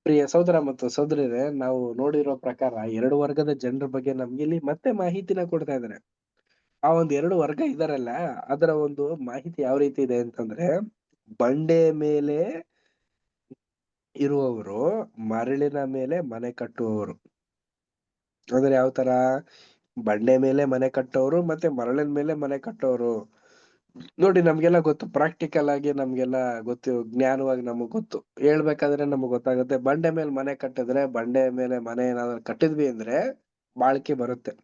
ಪ್ರಿಯ ಸಹೋದರ ಮತ್ತು ಸಹೋದರಿಯರೇ, ನಾವು ನೋಡಿರೋ ಪ್ರಕಾರ 2 ವರ್ಗದ ಜನರ ಬಗ್ಗೆ ನಮ್ಗೆ ಇಲ್ಲಿ ಮತ್ತೆ ಮಾಹಿತಿನ ಕೊಡ್ತಾ ಇದ್ದಾರೆ. ಆ ಒಂದು 2 ವರ್ಗ ಇದಾರಲ್ಲ, ಅದರ ಒಂದು ಮಾಹಿತಿ ಯಾವ ರೀತಿ ಇದೆ ಅಂತಂದ್ರೆ, ಬಂಡೆ ಮೇಲೆ ಇರುವವರು, ಮರಳಿನ ಮೇಲೆ ಮನೆ ಕಟ್ಟುವವರು. ಅಂದ್ರೆ ಯಾವ ತರ? ಬಂಡೆ ಮೇಲೆ ಮನೆ ಕಟ್ಟೋರು ಮತ್ತೆ ಮರಳಿನ ಮೇಲೆ ಮನೆ ಕಟ್ಟೋರು. ನೋಡಿ, ನಮ್ಗೆಲ್ಲ ಗೊತ್ತು, ಪ್ರಾಕ್ಟಿಕಲ್ ಆಗಿ ನಮ್ಗೆಲ್ಲ ಗೊತ್ತು, ಜ್ಞಾನವಾಗಿ ನಮಗ್ ಗೊತ್ತು. ಹೇಳ್ಬೇಕಾದ್ರೆ ನಮಗ್ ಗೊತ್ತಾಗುತ್ತೆ, ಬಂಡೆ ಮೇಲೆ ಮನೆ ಕಟ್ಟಿದ್ರೆ, ಬಂಡೆ ಮೇಲೆ ಮನೆ ಏನಾದ್ರು ಕಟ್ಟಿದ್ವಿ ಅಂದ್ರೆ ಬಾಳಿಕೆ ಬರುತ್ತೆ.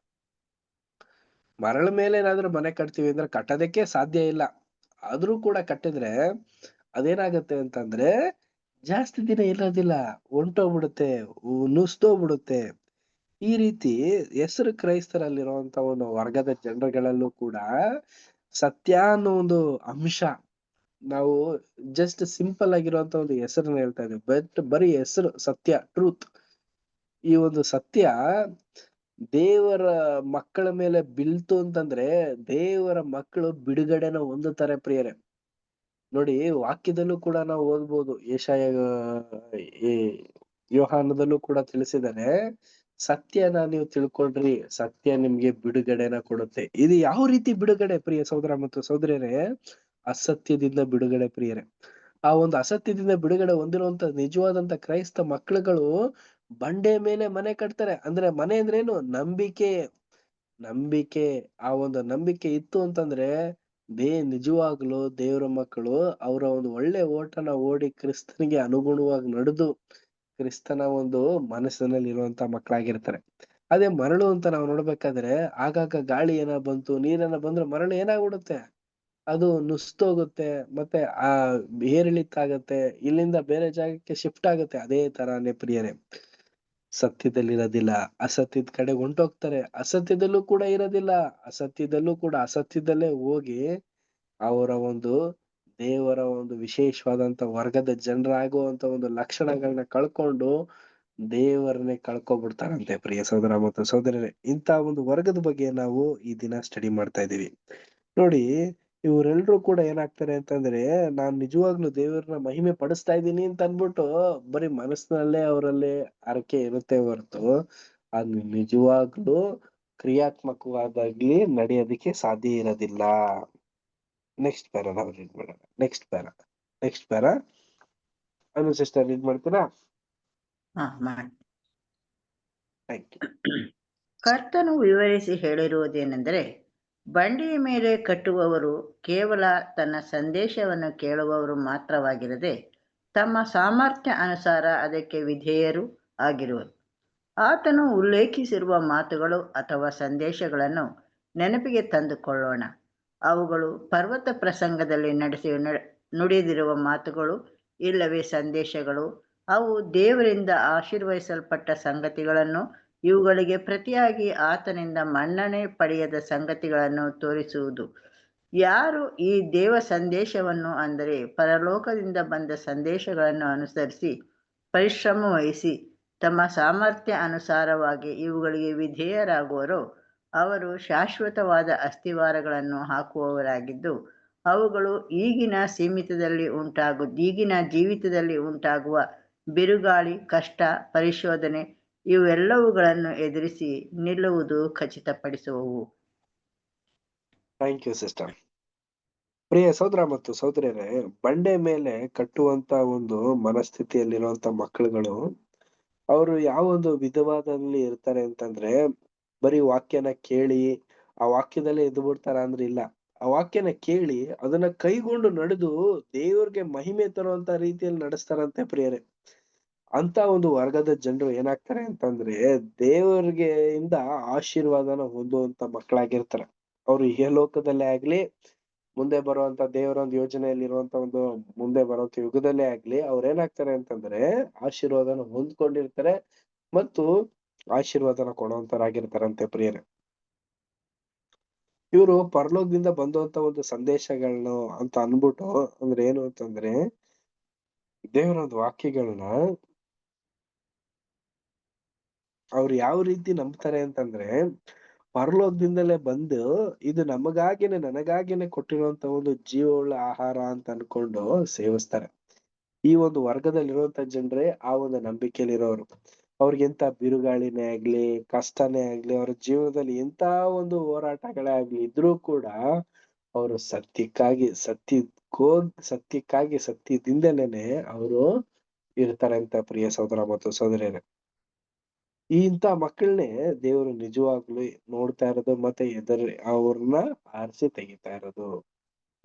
ಮರಳ ಮೇಲೆ ಏನಾದ್ರು ಮನೆ ಕಟ್ತೀವಿ ಅಂದ್ರೆ ಕಟ್ಟೋದಕ್ಕೆ ಸಾಧ್ಯ ಇಲ್ಲ. ಆದ್ರೂ ಕೂಡ ಕಟ್ಟಿದ್ರೆ ಅದೇನಾಗತ್ತೆ ಅಂತಂದ್ರೆ ಜಾಸ್ತಿ ದಿನ ಇರೋದಿಲ್ಲ, ಹೊಂಟೋಗ್ಬಿಡುತ್ತೆ, ನುಸ್ದೋಗ್ಬಿಡುತ್ತೆ. ಈ ರೀತಿ ಹೆಸರು ಕ್ರೈಸ್ತರಲ್ಲಿರುವಂತ ಒಂದು ವರ್ಗದ ಜನರುಗಳಲ್ಲೂ ಕೂಡ ಸತ್ಯ ಅನ್ನೋ ಒಂದು ಅಂಶ, ನಾವು ಜಸ್ಟ್ ಸಿಂಪಲ್ ಆಗಿರುವಂತ ಒಂದು ಹೆಸರನ್ನ ಹೇಳ್ತಾ ಇದ್ದೀವಿ, ಬಟ್ ಬರೀ ಹೆಸರು ಸತ್ಯ, ಟ್ರೂತ್. ಈ ಒಂದು ಸತ್ಯ ದೇವರ ಮಕ್ಕಳ ಮೇಲೆ ಬೀಳ್ತು ಅಂತಂದ್ರೆ ದೇವರ ಮಕ್ಕಳು ಬಿಡುಗಡೆನ ಹೊಂದುತ್ತಾರೆ ಪ್ರಿಯರೇ. ನೋಡಿ, ವಾಕ್ಯದಲ್ಲೂ ಕೂಡ ನಾವು ಓದ್ಬೋದು, ಯೋಹಾನದಲ್ಲೂ ಕೂಡ ತಿಳಿಸಿದಾನೆ, ಸತ್ಯನ ನೀವು ತಿಳ್ಕೊಳ್ರಿ, ಸತ್ಯ ನಿಮ್ಗೆ ಬಿಡುಗಡೆನ ಕೊಡುತ್ತೆ. ಇದು ಯಾವ ರೀತಿ ಬಿಡುಗಡೆ ಪ್ರಿಯ ಸಹೋದರ ಮತ್ತು ಸಹೋದರಿಯರೇ? ಅಸತ್ಯದಿಂದ ಬಿಡುಗಡೆ ಪ್ರಿಯರೇ. ಆ ಒಂದು ಅಸತ್ಯದಿಂದ ಬಿಡುಗಡೆ ಹೊಂದಿರುವಂತ ನಿಜವಾದಂತ ಕ್ರೈಸ್ತ ಮಕ್ಕಳುಗಳು ಬಂಡೆ ಮೇಲೆ ಮನೆ ಕಟ್ತಾರೆ. ಅಂದ್ರೆ ಮನೆ ಅಂದ್ರೆ ಏನು? ನಂಬಿಕೆ. ಆ ಒಂದು ನಂಬಿಕೆ ಇತ್ತು ಅಂತಂದ್ರೆ ನಿಜವಾಗ್ಲು ದೇವರ ಮಕ್ಕಳು ಅವರ ಒಂದು ಒಳ್ಳೆ ಓಟನ ಓಡಿ ಕ್ರಿಸ್ತನಿಗೆ ಅನುಗುಣವಾಗಿ ನಡೆದು ಕ್ರಿಸ್ತನ ಒಂದು ಮನಸ್ಸಿನಲ್ಲಿ ಇರುವಂತ ಮಕ್ಕಳಾಗಿರ್ತಾರೆ. ಅದೇ ಮರಳು ಅಂತ ನಾವು ನೋಡ್ಬೇಕಾದ್ರೆ, ಆಗಾಗ ಗಾಳಿ ಏನ ಬಂತು, ನೀರೇನ ಬಂದ್ರೆ ಮರಳು ಏನಾಗ್ಬಿಡುತ್ತೆ? ಅದು ನುಸ್ತೋಗುತ್ತೆ, ಮತ್ತೆ ಆ ಏರಿಳಿತಾಗತ್ತೆ, ಇಲ್ಲಿಂದ ಬೇರೆ ಜಾಗಕ್ಕೆ ಶಿಫ್ಟ್ ಆಗುತ್ತೆ. ಅದೇ ತರಾನೇ ಪ್ರಿಯರೇ, ಸತ್ಯದಲ್ಲಿರೋದಿಲ್ಲ, ಅಸತ್ಯದ ಕಡೆ ಹೊಂಟೋಗ್ತಾರೆ. ಅಸತ್ಯದಲ್ಲೂ ಕೂಡ ಇರೋದಿಲ್ಲ, ಅಸತ್ಯದಲ್ಲೂ ಕೂಡ ಅಸತ್ಯದಲ್ಲೇ ಹೋಗಿ ಅವರ ಒಂದು ದೇವರ ಒಂದು ವಿಶೇಷವಾದಂತ ವರ್ಗದ ಜನರಾಗುವಂತ ಒಂದು ಲಕ್ಷಣಗಳನ್ನ ಕಳ್ಕೊಂಡು ದೇವರನ್ನೇ ಕಳ್ಕೊಬಿಡ್ತಾರಂತೆ. ಪ್ರಿಯ ಸಹೋದರ ಮತ್ತು ಸಹೋದರರೇ, ಇಂತ ಒಂದು ವರ್ಗದ ಬಗ್ಗೆ ನಾವು ಈ ದಿನ ಸ್ಟಡಿ ಮಾಡ್ತಾ ಇದೀವಿ. ನೋಡಿ, ಇವರೆಲ್ರೂ ಕೂಡ ಏನಾಗ್ತಾರೆ ಅಂತಂದ್ರೆ, ನಾನ್ ನಿಜವಾಗ್ಲೂ ದೇವರನ್ನ ಮಹಿಮೆ ಪಡಿಸ್ತಾ ಇದ್ದೀನಿ ಅಂತ ಅನ್ಬಿಟ್ಟು ಬರೀ ಮನಸ್ಸಿನಲ್ಲೇ ಅವರಲ್ಲಿ ಹರಕೆ ಇರುತ್ತೆ ಹೊರತು ಅದು ನಿಜವಾಗ್ಲೂ ಕ್ರಿಯಾತ್ಮಕವಾದಾಗ್ಲಿ ನಡೆಯೋದಕ್ಕೆ ಸಾಧ್ಯ ಇರೋದಿಲ್ಲ. ನೆಕ್ಸ್ಟ್ ಪ್ಯಾರ ನಾವು ರೀಡ್ ಮಾಡೋಣ. Next para Anu sister read ಮಾಡ್ತೀರಾ? ಮಾಡಿ. Thank you. ಕರ್ತನು ವಿವರಿಸಿ ಹೇಳಿರುವುದೇನೆಂದರೆ, ಬಂಡೆಯ ಮೇಲೆ ಕಟ್ಟುವವರು ಕೇವಲ ತನ್ನ ಸಂದೇಶವನ್ನು ಕೇಳುವವರು ಮಾತ್ರವಾಗಿರದೆ ತಮ್ಮ ಸಾಮರ್ಥ್ಯ ಅನುಸಾರ ಅದಕ್ಕೆ ವಿಧೇಯರು ಆಗಿರುವರು. ಆತನು ಉಲ್ಲೇಖಿಸಿರುವ ಮಾತುಗಳು ಅಥವಾ ಸಂದೇಶಗಳನ್ನು ನೆನಪಿಗೆ ತಂದುಕೊಳ್ಳೋಣ. ಅವುಗಳು ಪರ್ವತ ಪ್ರಸಂಗದಲ್ಲಿ ನುಡಿದಿರುವ ಮಾತುಗಳು ಇಲ್ಲವೇ ಸಂದೇಶಗಳು. ಅವು ದೇವರಿಂದ ಆಶೀರ್ವದಿಸಲ್ಪಟ್ಟ ಸಂಗತಿಗಳನ್ನು, ಇವುಗಳಿಗೆ ಪ್ರತಿಯಾಗಿ ಆತನಿಂದ ಮನ್ನಣೆ ಪಡೆಯದ ಸಂಗತಿಗಳನ್ನು ತೋರಿಸುವುದು. ಯಾರು ಈ ದೇವ ಸಂದೇಶವನ್ನು, ಅಂದರೆ ಪರಲೋಕದಿಂದ ಬಂದ ಸಂದೇಶಗಳನ್ನು ಅನುಸರಿಸಿ ಪರಿಶ್ರಮ ವಹಿಸಿ ತಮ್ಮ ಸಾಮರ್ಥ್ಯ ಅನುಸಾರವಾಗಿ ಇವುಗಳಿಗೆ ವಿಧೇಯರಾಗುವರೋ ಅವರು ಶಾಶ್ವತವಾದ ಅಸ್ತಿವಾರಗಳನ್ನು ಹಾಕುವವರಾಗಿದ್ದು, ಅವುಗಳು ಈಗಿನ ಜೀವಿತದಲ್ಲಿ ಉಂಟಾಗುವ ಬಿರುಗಾಳಿ, ಕಷ್ಟ, ಪರಿಶೋಧನೆ ಇವೆಲ್ಲವುಗಳನ್ನು ಎದುರಿಸಿ ನಿಲ್ಲುವುದು ಖಚಿತಪಡಿಸುವವು. Thank you sister. ಪ್ರಿಯ ಸಹೋದರ ಮತ್ತು ಸಹೋದರಿಯರೇ, ಬಂಡೆ ಮೇಲೆ ಕಟ್ಟುವಂತ ಒಂದು ಮನಸ್ಥಿತಿಯಲ್ಲಿರುವಂತ ಮಕ್ಕಳುಗಳು ಅವರು ಯಾವ ಒಂದು ವಿಧವಾದಲ್ಲಿ ಇರ್ತಾರೆ ಅಂತಂದ್ರೆ, ಬರೀ ವಾಕ್ಯನ ಕೇಳಿ ಆ ವಾಕ್ಯದಲ್ಲೇ ಎದ್ದು ಬಿಡ್ತಾರ ಅಂದ್ರೆ ಇಲ್ಲ. ಆ ವಾಕ್ಯನ ಕೇಳಿ ಅದನ್ನ ಕೈಗೊಂಡು ನಡೆದು ದೇವ್ರಿಗೆ ಮಹಿಮೆ ತರುವಂತ ರೀತಿಯಲ್ಲಿ ನಡೆಸ್ತಾರಂತೆ ಪ್ರಿಯರೇ. ಅಂತ ಒಂದು ವರ್ಗದ ಜನರು ಏನಾಗ್ತಾರೆ ಅಂತಂದ್ರೆ, ದೇವರಿಗೆ ಇಂದ ಆಶೀರ್ವಾದನ ಹೊಂದುವಂತ ಮಕ್ಕಳಾಗಿರ್ತಾರೆ. ಅವ್ರು ಇಹಲೋಕದಲ್ಲೇ ಆಗ್ಲಿ, ಮುಂದೆ ಬರುವಂತ ದೇವರ ಒಂದು ಯೋಜನೆಯಲ್ಲಿರುವಂತ ಒಂದು ಮುಂದೆ ಬರುವಂತ ಯುಗದಲ್ಲೇ ಆಗ್ಲಿ, ಅವ್ರ ಏನಾಗ್ತಾರೆ ಅಂತಂದ್ರೆ ಆಶೀರ್ವಾದನ ಹೊಂದ್ಕೊಂಡಿರ್ತಾರೆ ಮತ್ತು ಆಶೀರ್ವಾದನ ಕೊಡುವಂತರಾಗಿರ್ತಾರಂತೆ ಪ್ರಿಯರೇ. ಇವರು ಪರಲೋಕದಿಂದ ಬಂದಂತ ಒಂದು ಸಂದೇಶಗಳನ್ನ ಅಂತ ಅನ್ಬಿಟ್ಟು, ಅಂದ್ರೆ ಏನು ಅಂತಂದ್ರೆ ದೇವರ ಒಂದು ವಾಕ್ಯಗಳನ್ನ ಅವ್ರು ಯಾವ ರೀತಿ ನಂಬ್ತಾರೆ ಅಂತಂದ್ರೆ, ಪರಲೋಕದಿಂದಲೇ ಬಂದು ಇದು ನನಗಾಗಿನೇ ಕೊಟ್ಟಿರುವಂತ ಒಂದು ಜೀವವುಳ್ಳ ಆಹಾರ ಅಂತ ಅನ್ಕೊಂಡು ಸೇವಿಸ್ತಾರೆ. ಈ ಒಂದು ವರ್ಗದಲ್ಲಿರುವಂತ ಜನರೇ ಆ ಒಂದು ನಂಬಿಕೆಯಲ್ಲಿರೋರು. ಅವ್ರಿಗೆಂತ ಬಿರುಗಾಳಿನೇ ಆಗ್ಲಿ, ಕಷ್ಟನೇ ಆಗ್ಲಿ, ಅವ್ರ ಜೀವನದಲ್ಲಿ ಎಂತ ಒಂದು ಹೋರಾಟಗಳೇ ಆಗ್ಲಿ ಇದ್ರೂ ಕೂಡ ಅವರು ಸತ್ಯಕ್ಕಾಗಿ ಅವರು ಇರ್ತಾರೆ ಅಂತ ಪ್ರಿಯ ಸಹೋದರ ಮತ್ತು ಸಹೋದರಿಯರೇ. ಇಂಥ ಮಕ್ಕಳನ್ನೇ ದೇವರು ನಿಜವಾಗ್ಲೂ ನೋಡ್ತಾ ಇರೋದು ಮತ್ತೆ ಅವ್ರನ್ನ ಆರಿಸಿ ತೆಗಿತಾ ಇರೋದು.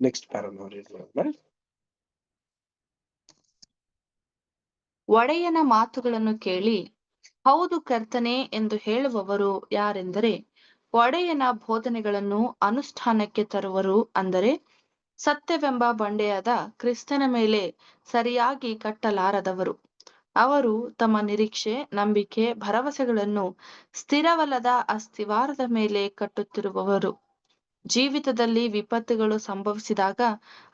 Next para. ಒಡೆಯನ ಮಾತುಗಳನ್ನು ಕೇಳಿ ಹೌದು ಕರ್ತನೆ ಎಂದು ಹೇಳುವವರು ಯಾರೆಂದರೆ, ಒಡೆಯನ ಬೋಧನೆಗಳನ್ನು ಅನುಷ್ಠಾನಕ್ಕೆ ತರುವರು, ಅಂದರೆ ಸತ್ಯವೆಂಬ ಬಂಡೆಯಾದ ಕ್ರಿಸ್ತನ ಮೇಲೆ ಸರಿಯಾಗಿ ಕಟ್ಟಲಾರದವರು. ಅವರು ತಮ್ಮ ನಿರೀಕ್ಷೆ, ನಂಬಿಕೆ, ಭರವಸೆಗಳನ್ನು ಸ್ಥಿರವಲ್ಲದ ಅಸ್ತಿವಾರದ ಮೇಲೆ ಕಟ್ಟುತ್ತಿರುವವರು. ಜೀವಿತದಲ್ಲಿ ವಿಪತ್ತುಗಳು ಸಂಭವಿಸಿದಾಗ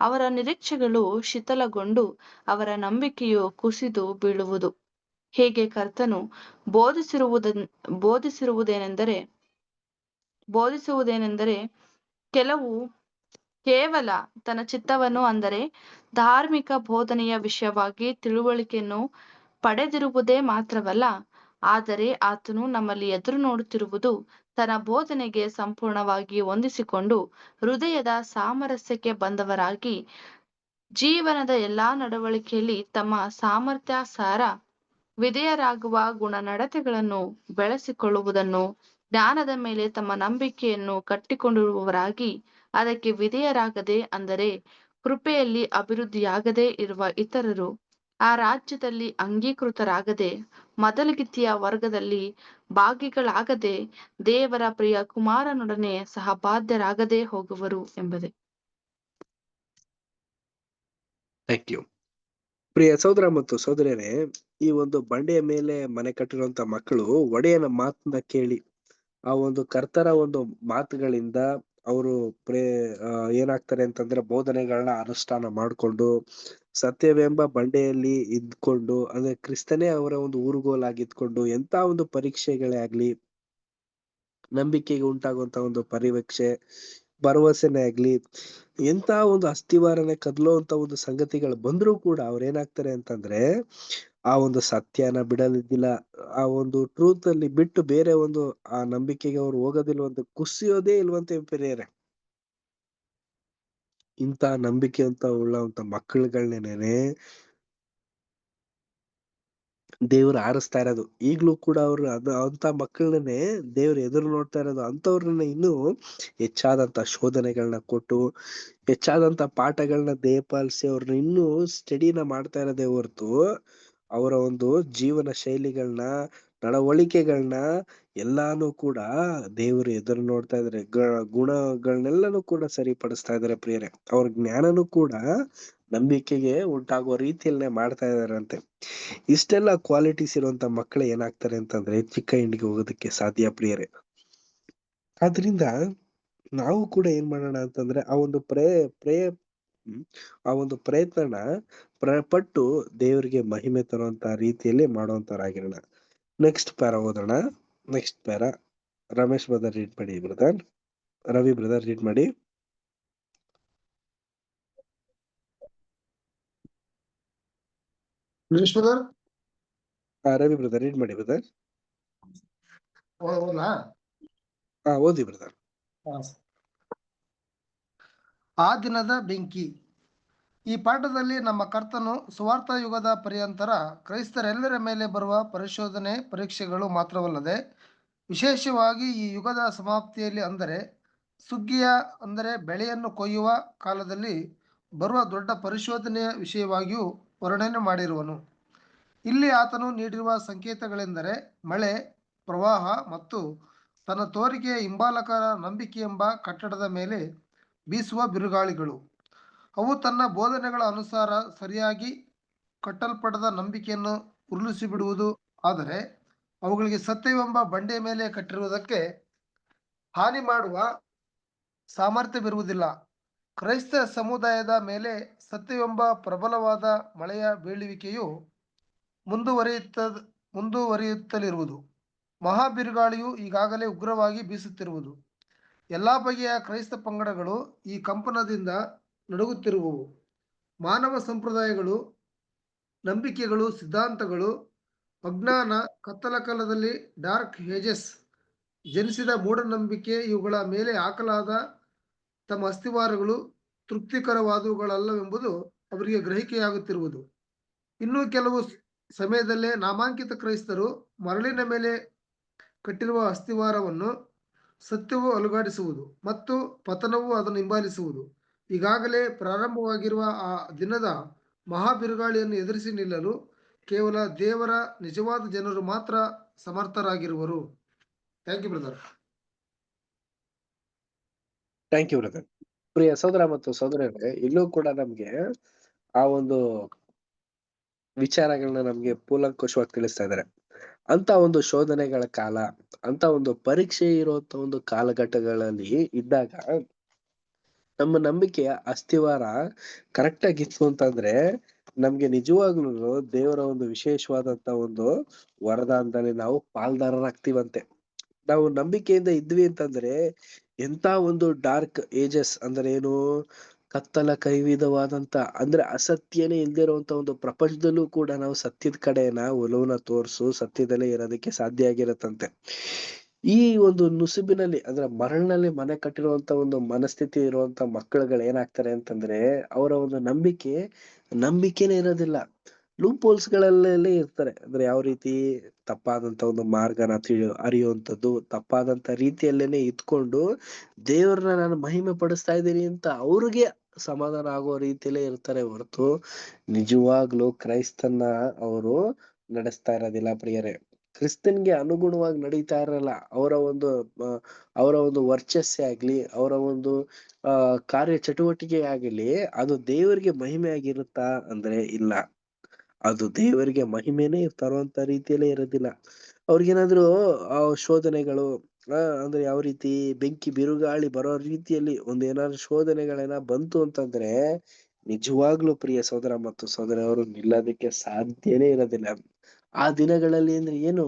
ಅವರ ನಿರೀಕ್ಷೆಗಳು ಶಿಥಿಲಗೊಂಡು ಅವರ ನಂಬಿಕೆಯು ಕುಸಿದು ಬೀಳುವುದು. ಹೀಗೆ ಕರ್ತನು ಬೋಧಿಸುವುದೇನೆಂದರೆ ಕೇವಲ ತನ್ನ ಚಿತ್ತವನ್ನು, ಅಂದರೆ ಧಾರ್ಮಿಕ ಬೋಧನೆಯ ವಿಷಯವಾಗಿ ತಿಳುವಳಿಕೆಯನ್ನು ಪಡೆದಿರುವುದೇ ಮಾತ್ರವಲ್ಲ, ಆದರೆ ಆತನು ನಮ್ಮಲ್ಲಿ ಎದುರು ನೋಡುತ್ತಿರುವುದು ತನ್ನ ಬೋಧನೆಗೆ ಸಂಪೂರ್ಣವಾಗಿ ಹೊಂದಿಸಿಕೊಂಡು ಹೃದಯದ ಸಾಮರಸ್ಯಕ್ಕೆ ಬಂದವರಾಗಿ ಜೀವನದ ಎಲ್ಲಾ ನಡವಳಿಕೆಯಲ್ಲಿ ತಮ್ಮ ಸಾಮರ್ಥ್ಯಾನುಸಾರ ವಿಧೇಯರಾಗುವ ಗುಣನಡತೆಗಳನ್ನು ಬೆಳೆಸಿಕೊಳ್ಳುವುದನ್ನು, ಜ್ಞಾನದ ಮೇಲೆ ತಮ್ಮ ನಂಬಿಕೆಯನ್ನು ಕಟ್ಟಿಕೊಂಡಿರುವವರಾಗಿ ಅದಕ್ಕೆ ವಿಧೇಯರಾಗದೆ, ಅಂದರೆ ಕೃಪೆಯಲ್ಲಿ ಅಭಿವೃದ್ಧಿಯಾಗದೆ ಇರುವ ಇತರರು ಆ ರಾಜ್ಯದಲ್ಲಿ ಅಂಗೀಕೃತರಾಗದೆ, ಮೊದಲಗಿತ್ತಿಯ ವರ್ಗದಲ್ಲಿ ಭಾಗಿಗಳಾಗದೆ, ದೇವರ ಪ್ರಿಯ ಕುಮಾರನೊಡನೆ ಸಹಬಾಧ್ಯರಾಗದೆ ಹೋಗುವರು ಎಂಬುದೇ. Thank you. ಪ್ರಿಯ ಸಹೋದರ ಮತ್ತು ಸಹೋದರಿಯರೇ, ಈ ಒಂದು ಬಂಡೆಯ ಮೇಲೆ ಮನೆ ಕಟ್ಟಿರುವಂತ ಮಕ್ಕಳು ಒಡೆಯನ ಮಾತನ್ನ ಕೇಳಿ, ಆ ಒಂದು ಕರ್ತರ ಒಂದು ಮಾತುಗಳಿಂದ ಅವರು ಏನಾಗ್ತಾರೆ ಅಂತಂದ್ರೆ ಬೋಧನೆಗಳನ್ನ ಅನುಷ್ಠಾನ ಮಾಡ್ಕೊಂಡು ಸತ್ಯವೆಂಬ ಬಂಡೆಯಲ್ಲಿ ಇದ್ಕೊಂಡು ಅಂದ್ರೆ ಕ್ರಿಸ್ತನೇ ಅವರ ಒಂದು ಊರುಗೋಲಾಗಿದ್ಕೊಂಡು ಎಂತ ಒಂದು ಪರೀಕ್ಷೆಗಳೇ ಆಗ್ಲಿ, ನಂಬಿಕೆಗೆ ಉಂಟಾಗುವಂತ ಒಂದು ಭರವಸೆನೇ ಆಗ್ಲಿ, ಎಂತ ಒಂದು ಅಸ್ಥಿವಾರನೆ ಕದಲುವಂತ ಒಂದು ಸಂಗತಿಗಳು ಬಂದ್ರೂ ಕೂಡ ಅವ್ರ ಏನಾಗ್ತಾರೆ ಅಂತಂದ್ರೆ ಆ ಒಂದು ಸತ್ಯನ ಬಿಡಲಿದ್ದಿಲ್ಲ, ಆ ಒಂದು ಟ್ರೂತ್ ಅಲ್ಲಿ ಬಿಟ್ಟು ಬೇರೆ ಒಂದು ಆ ನಂಬಿಕೆಗೆ ಅವ್ರು ಹೋಗೋದಿಲ್ವಂತೆ, ಕುಸಿಯೋದೇ ಇಲ್ವಂತೆ ಪ್ರಿಯರೇ. ಇಂತ ನಂಬಿಕೆ ಅಂತ ಉಳ್ಳಂತ ಮಕ್ಕಳುಗಳನ್ನೇನೆ ದೇವ್ರು ಆರಿಸ್ತಾ ಇರೋದು. ಈಗ್ಲೂ ಕೂಡ ಅವ್ರು ಅಂತ ಮಕ್ಕಳನ್ನೇ ದೇವ್ರು ಎದುರು ನೋಡ್ತಾ ಇರೋದು. ಅಂತವ್ರನ್ನ ಇನ್ನೂ ಹೆಚ್ಚಾದಂತ ಶೋಧನೆಗಳನ್ನ ಕೊಟ್ಟು, ಹೆಚ್ಚಾದಂತ ಪಾಠಗಳನ್ನ ದಯಪಾಲಿಸಿ ಅವ್ರನ್ನ ಇನ್ನೂ ಸ್ಟಡಿನ ಮಾಡ್ತಾ ಇರೋದೇ ಹೊರ್ತು ಅವರ ಒಂದು ಜೀವನ ಶೈಲಿಗಳನ್ನ, ನಡವಳಿಕೆಗಳನ್ನ ಎಲ್ಲಾನು ಕೂಡ ದೇವರು ಎದುರು ನೋಡ್ತಾ ಇದಾರೆ. ಗುಣಗಳನ್ನೆಲ್ಲಾನು ಕೂಡ ಸರಿಪಡಿಸ್ತಾ ಇದಾರೆ ಪ್ರಿಯರೇ. ಅವ್ರ ಜ್ಞಾನನು ಕೂಡ ನಂಬಿಕೆಗೆ ಉಂಟಾಗುವ ರೀತಿಯಲ್ಲೇ ಮಾಡ್ತಾ ಇದಾರಂತೆ. ಇಷ್ಟೆಲ್ಲ ಕ್ವಾಲಿಟೀಸ್ ಇರುವಂತ ಮಕ್ಕಳು ಏನಾಗ್ತಾರೆ ಅಂತಂದ್ರೆ ಚಿಕ್ಕ ಹಿಂಡಿಗೆ ಹೋಗೋದಕ್ಕೆ ಸಾಧ್ಯ ಪ್ರಿಯರೇ. ಆದ್ರಿಂದ ನಾವು ಕೂಡ ಏನ್ ಮಾಡೋಣ ಅಂತಂದ್ರೆ ಆ ಒಂದು ಪ್ರಯತ್ನನ ಪಟ್ಟು ದೇವರಿಗೆ ಮಹಿಮೆ ತರುವಂತ ರೀತಿಯಲ್ಲಿ ಮಾಡುವಂತರಾಗಿರೋಣ. ನೆಕ್ಸ್ಟ್ ಪ್ಯಾರಾ ಓದೋಣ. Next para Ramesh brother read ಮಾಡಿ. ರವಿ ಬ್ರದರ್ ರೀಡ್ ಮಾಡಿ. ರವಿ ಬ್ರದರ್ ರೀಡ್ ಮಾಡಿ ಬ್ರದರ್. ಓದಿ ಬ್ರದರ್. ಆ ದಿನದ ಬೆಂಕಿ. ಈ ಪಾಠದಲ್ಲಿ ನಮ್ಮ ಕರ್ತನು ಸುವಾರ್ಥ ಯುಗದ ಪರ್ಯಂತರ ಕ್ರೈಸ್ತರೆಲ್ಲರ ಮೇಲೆ ಬರುವ ಪರಿಶೋಧನೆ ಪರೀಕ್ಷೆಗಳು ಮಾತ್ರವಲ್ಲದೆ ವಿಶೇಷವಾಗಿ ಈ ಯುಗದ ಸಮಾಪ್ತಿಯಲ್ಲಿ, ಅಂದರೆ ಸುಗ್ಗಿಯ ಅಂದರೆ ಬೆಳೆಯನ್ನು ಕೊಯ್ಯುವ ಕಾಲದಲ್ಲಿ ಬರುವ ದೊಡ್ಡ ಪರಿಶೋಧನೆಯ ವಿಷಯವಾಗಿಯೂ ವರ್ಣನೆ ಮಾಡಿರುವನು. ಇಲ್ಲಿ ಆತನು ನೀಡಿರುವ ಸಂಕೇತಗಳೆಂದರೆ ಮಳೆ, ಪ್ರವಾಹ ಮತ್ತು ತನ್ನ ತೋರಿಕೆಯ ಹಿಂಬಾಲಕರ ನಂಬಿಕೆ ಎಂಬ ಕಟ್ಟಡದ ಮೇಲೆ ಬೀಸುವ ಬಿರುಗಾಳಿಗಳು. ಅವು ತನ್ನ ಬೋಧನೆಗಳ ಅನುಸಾರ ಸರಿಯಾಗಿ ಕಟ್ಟಲ್ಪಡದ ನಂಬಿಕೆಯನ್ನು ಉರುಳಿಸಿಬಿಡುವುದು. ಆದರೆ ಅವುಗಳಿಗೆ ಸತ್ಯವೆಂಬ ಬಂಡೆಯ ಮೇಲೆ ಕಟ್ಟಿರುವುದಕ್ಕೆ ಹಾನಿ ಮಾಡುವ ಸಾಮರ್ಥ್ಯವಿರುವುದಿಲ್ಲ. ಕ್ರೈಸ್ತ ಸಮುದಾಯದ ಮೇಲೆ ಸತ್ಯವೆಂಬ ಪ್ರಬಲವಾದ ಮಳೆಯ ಬೀಳುವಿಕೆಯು ಮುಂದುವರಿಯುತ್ತಲಿರುವುದು. ಮಹಾ ಬಿರುಗಾಳಿಯು ಈಗಾಗಲೇ ಉಗ್ರವಾಗಿ ಬೀಸುತ್ತಿರುವುದು. ಎಲ್ಲ ಬಗೆಯ ಕ್ರೈಸ್ತ ಪಂಗಡಗಳು ಈ ಕಂಪನದಿಂದ ನಡುಗುತ್ತಿರುವವು. ಮಾನವ ಸಂಪ್ರದಾಯಗಳು, ನಂಬಿಕೆಗಳು, ಸಿದ್ಧಾಂತಗಳು, ಅಜ್ಞಾನ, ಕತ್ತಲ ಕಾಲದಲ್ಲಿ ಡಾರ್ಕ್ ಏಜಸ್ ಜನಿಸಿದ ಮೂಢನಂಬಿಕೆ, ಇವುಗಳ ಮೇಲೆ ಹಾಕಲಾದ ತಮ್ಮ ಅಸ್ಥಿವಾರಗಳು ತೃಪ್ತಿಕರವಾದವುಗಳಲ್ಲವೆಂಬುದು ಅವರಿಗೆ ಗ್ರಹಿಕೆಯಾಗುತ್ತಿರುವುದು. ಇನ್ನೂ ಕೆಲವು ಸಮಯದಲ್ಲೇ ನಾಮಾಂಕಿತ ಕ್ರೈಸ್ತರು ಮರಳಿನ ಮೇಲೆ ಕಟ್ಟಿರುವ ಅಸ್ಥಿವಾರವನ್ನು ಸತ್ಯವು ಅಲುಗಾಡಿಸುವುದು ಮತ್ತು ಪತನವು ಅದನ್ನು ಹಿಂಬಾಲಿಸುವುದು. ಈಗಾಗಲೇ ಪ್ರಾರಂಭವಾಗಿರುವ ಆ ದಿನದ ಮಹಾ ಬಿರುಗಾಳಿಯನ್ನು ಎದುರಿಸಿ ನಿಲ್ಲಲು ಕೇವಲ ದೇವರ ನಿಜವಾದ ಜನರು ಮಾತ್ರ ಸಮರ್ಥರಾಗಿರುವರು. Thank you brother. Thank you brother. ಪ್ರಿಯ ಸಹೋದರ ಮತ್ತು ಸಹೋದರರೇ, ಇಲ್ಲೂ ಕೂಡ ನಮ್ಗೆ ಆ ಒಂದು ವಿಚಾರಗಳನ್ನ ನಮ್ಗೆ ಕೂಲಂಕುಷವಾಗಿ ತಿಳಿಸ್ತಾ ಇದ್ದಾರೆ. ಅಂತ ಒಂದು ಶೋಧನೆಗಳ ಕಾಲ, ಅಂತ ಒಂದು ಪರೀಕ್ಷೆ ಇರುವಂತ ಒಂದು ಕಾಲಘಟ್ಟಗಳಲ್ಲಿ ಇದ್ದಾಗ ನಮ್ಮ ನಂಬಿಕೆಯ ಅಸ್ಥಿವಾರ ಕರೆಕ್ಟ್ ಆಗಿತ್ತು ಅಂತಂದ್ರೆ ನಮ್ಗೆ ನಿಜವಾಗ್ಲೂ ದೇವರ ಒಂದು ವಿಶೇಷವಾದಂತ ಒಂದು ವರದಾನದಲ್ಲಿ ನಾವು ಪಾಲ್ದಾರರಾಗ್ತೀವಂತೆ. ನಾವು ನಂಬಿಕೆಯಿಂದ ಇದ್ವಿ ಅಂತಂದ್ರೆ ಎಂತ ಒಂದು ಡಾರ್ಕ್ ಏಜಸ್ ಅಂದ್ರೆ ಏನು, ಕತ್ತಲ ಕೈವಿಧವಾದಂತ ಅಂದ್ರೆ ಅಸತ್ಯನೇ ಇಲ್ದಿರುವಂತ ಒಂದು ಪ್ರಪಂಚದಲ್ಲೂ ಕೂಡ ನಾವು ಸತ್ಯದ ಕಡೆನ ಒಲವನ್ನ ತೋರ್ಸು ಸತ್ಯದಲ್ಲೇ ಇರೋದಕ್ಕೆ ಸಾಧ್ಯ ಆಗಿರತ್ತಂತೆ. ಈ ಒಂದು ನುಸುಬಿನಲ್ಲಿ ಅಂದ್ರೆ ಮರಳಿನಲ್ಲಿ ಮನೆ ಕಟ್ಟಿರುವಂತ ಒಂದು ಮನಸ್ಥಿತಿ ಇರುವಂತ ಮಕ್ಕಳುಗಳು ಏನಾಗ್ತಾರೆ ಅಂತಂದ್ರೆ ಅವರ ಒಂದು ನಂಬಿಕೆನೇ ಇರೋದಿಲ್ಲ. ಲೂಪ್ ಹೋಲ್ಸ್ ಗಳಲ್ಲೇ ಇರ್ತಾರೆ. ಅಂದ್ರೆ ಯಾವ ರೀತಿ ತಪ್ಪಾದಂತ ಒಂದು ಮಾರ್ಗನ ಅರಿಯುವಂಥದ್ದು, ತಪ್ಪಾದಂತ ರೀತಿಯಲ್ಲೇನೆ ಇದ್ಕೊಂಡು ದೇವ್ರನ್ನ ನಾನು ಮಹಿಮೆ ಪಡಿಸ್ತಾ ಇದ್ದೀನಿ ಅಂತ ಅವ್ರಿಗೆ ಸಮಾಧಾನ ಆಗೋ ರೀತಿಯಲ್ಲೇ ಇರ್ತಾರೆ ಹೊರತು ನಿಜವಾಗ್ಲೂ ಕ್ರೈಸ್ತನ್ನ ಅವರು ನಡೆಸ್ತಾ ಇರೋದಿಲ್ಲ ಪ್ರಿಯರೇ. ಕ್ರಿಸ್ತನ್ಗೆ ಅನುಗುಣವಾಗಿ ನಡೀತಾ ಇರಲ್ಲ. ಅವರ ಒಂದು ವರ್ಚಸ್ಸೇ ಆಗ್ಲಿ, ಅವರ ಒಂದು ಕಾರ್ಯ ಚಟುವಟಿಕೆ ಆಗಲಿ, ಅದು ದೇವರಿಗೆ ಮಹಿಮೆ ಆಗಿರುತ್ತಾ ಅಂದ್ರೆ ಇಲ್ಲ. ಅದು ದೇವರಿಗೆ ಮಹಿಮೆನೇ ತರುವಂತ ರೀತಿಯಲ್ಲೇ ಇರೋದಿಲ್ಲ. ಅವ್ರಿಗೇನಾದ್ರು ಶೋಧನೆಗಳು ಅಂದ್ರೆ ಯಾವ ರೀತಿ ಬೆಂಕಿ ಬಿರುಗಾಳಿ ಬರೋ ರೀತಿಯಲ್ಲಿ ಏನಾದ್ರು ಶೋಧನೆಗಳೇನ ಬಂತು ಅಂತಂದ್ರೆ ನಿಜವಾಗ್ಲೂ ಪ್ರಿಯ ಸಹೋದರ ಮತ್ತು ಸಹೋದರಿಯರು ನಿಲ್ಲೋದಕ್ಕೆ ಸಾಧ್ಯನೇ ಇರೋದಿಲ್ಲ. ಆ ದಿನಗಳಲ್ಲಿ ಅಂದ್ರೆ ಏನು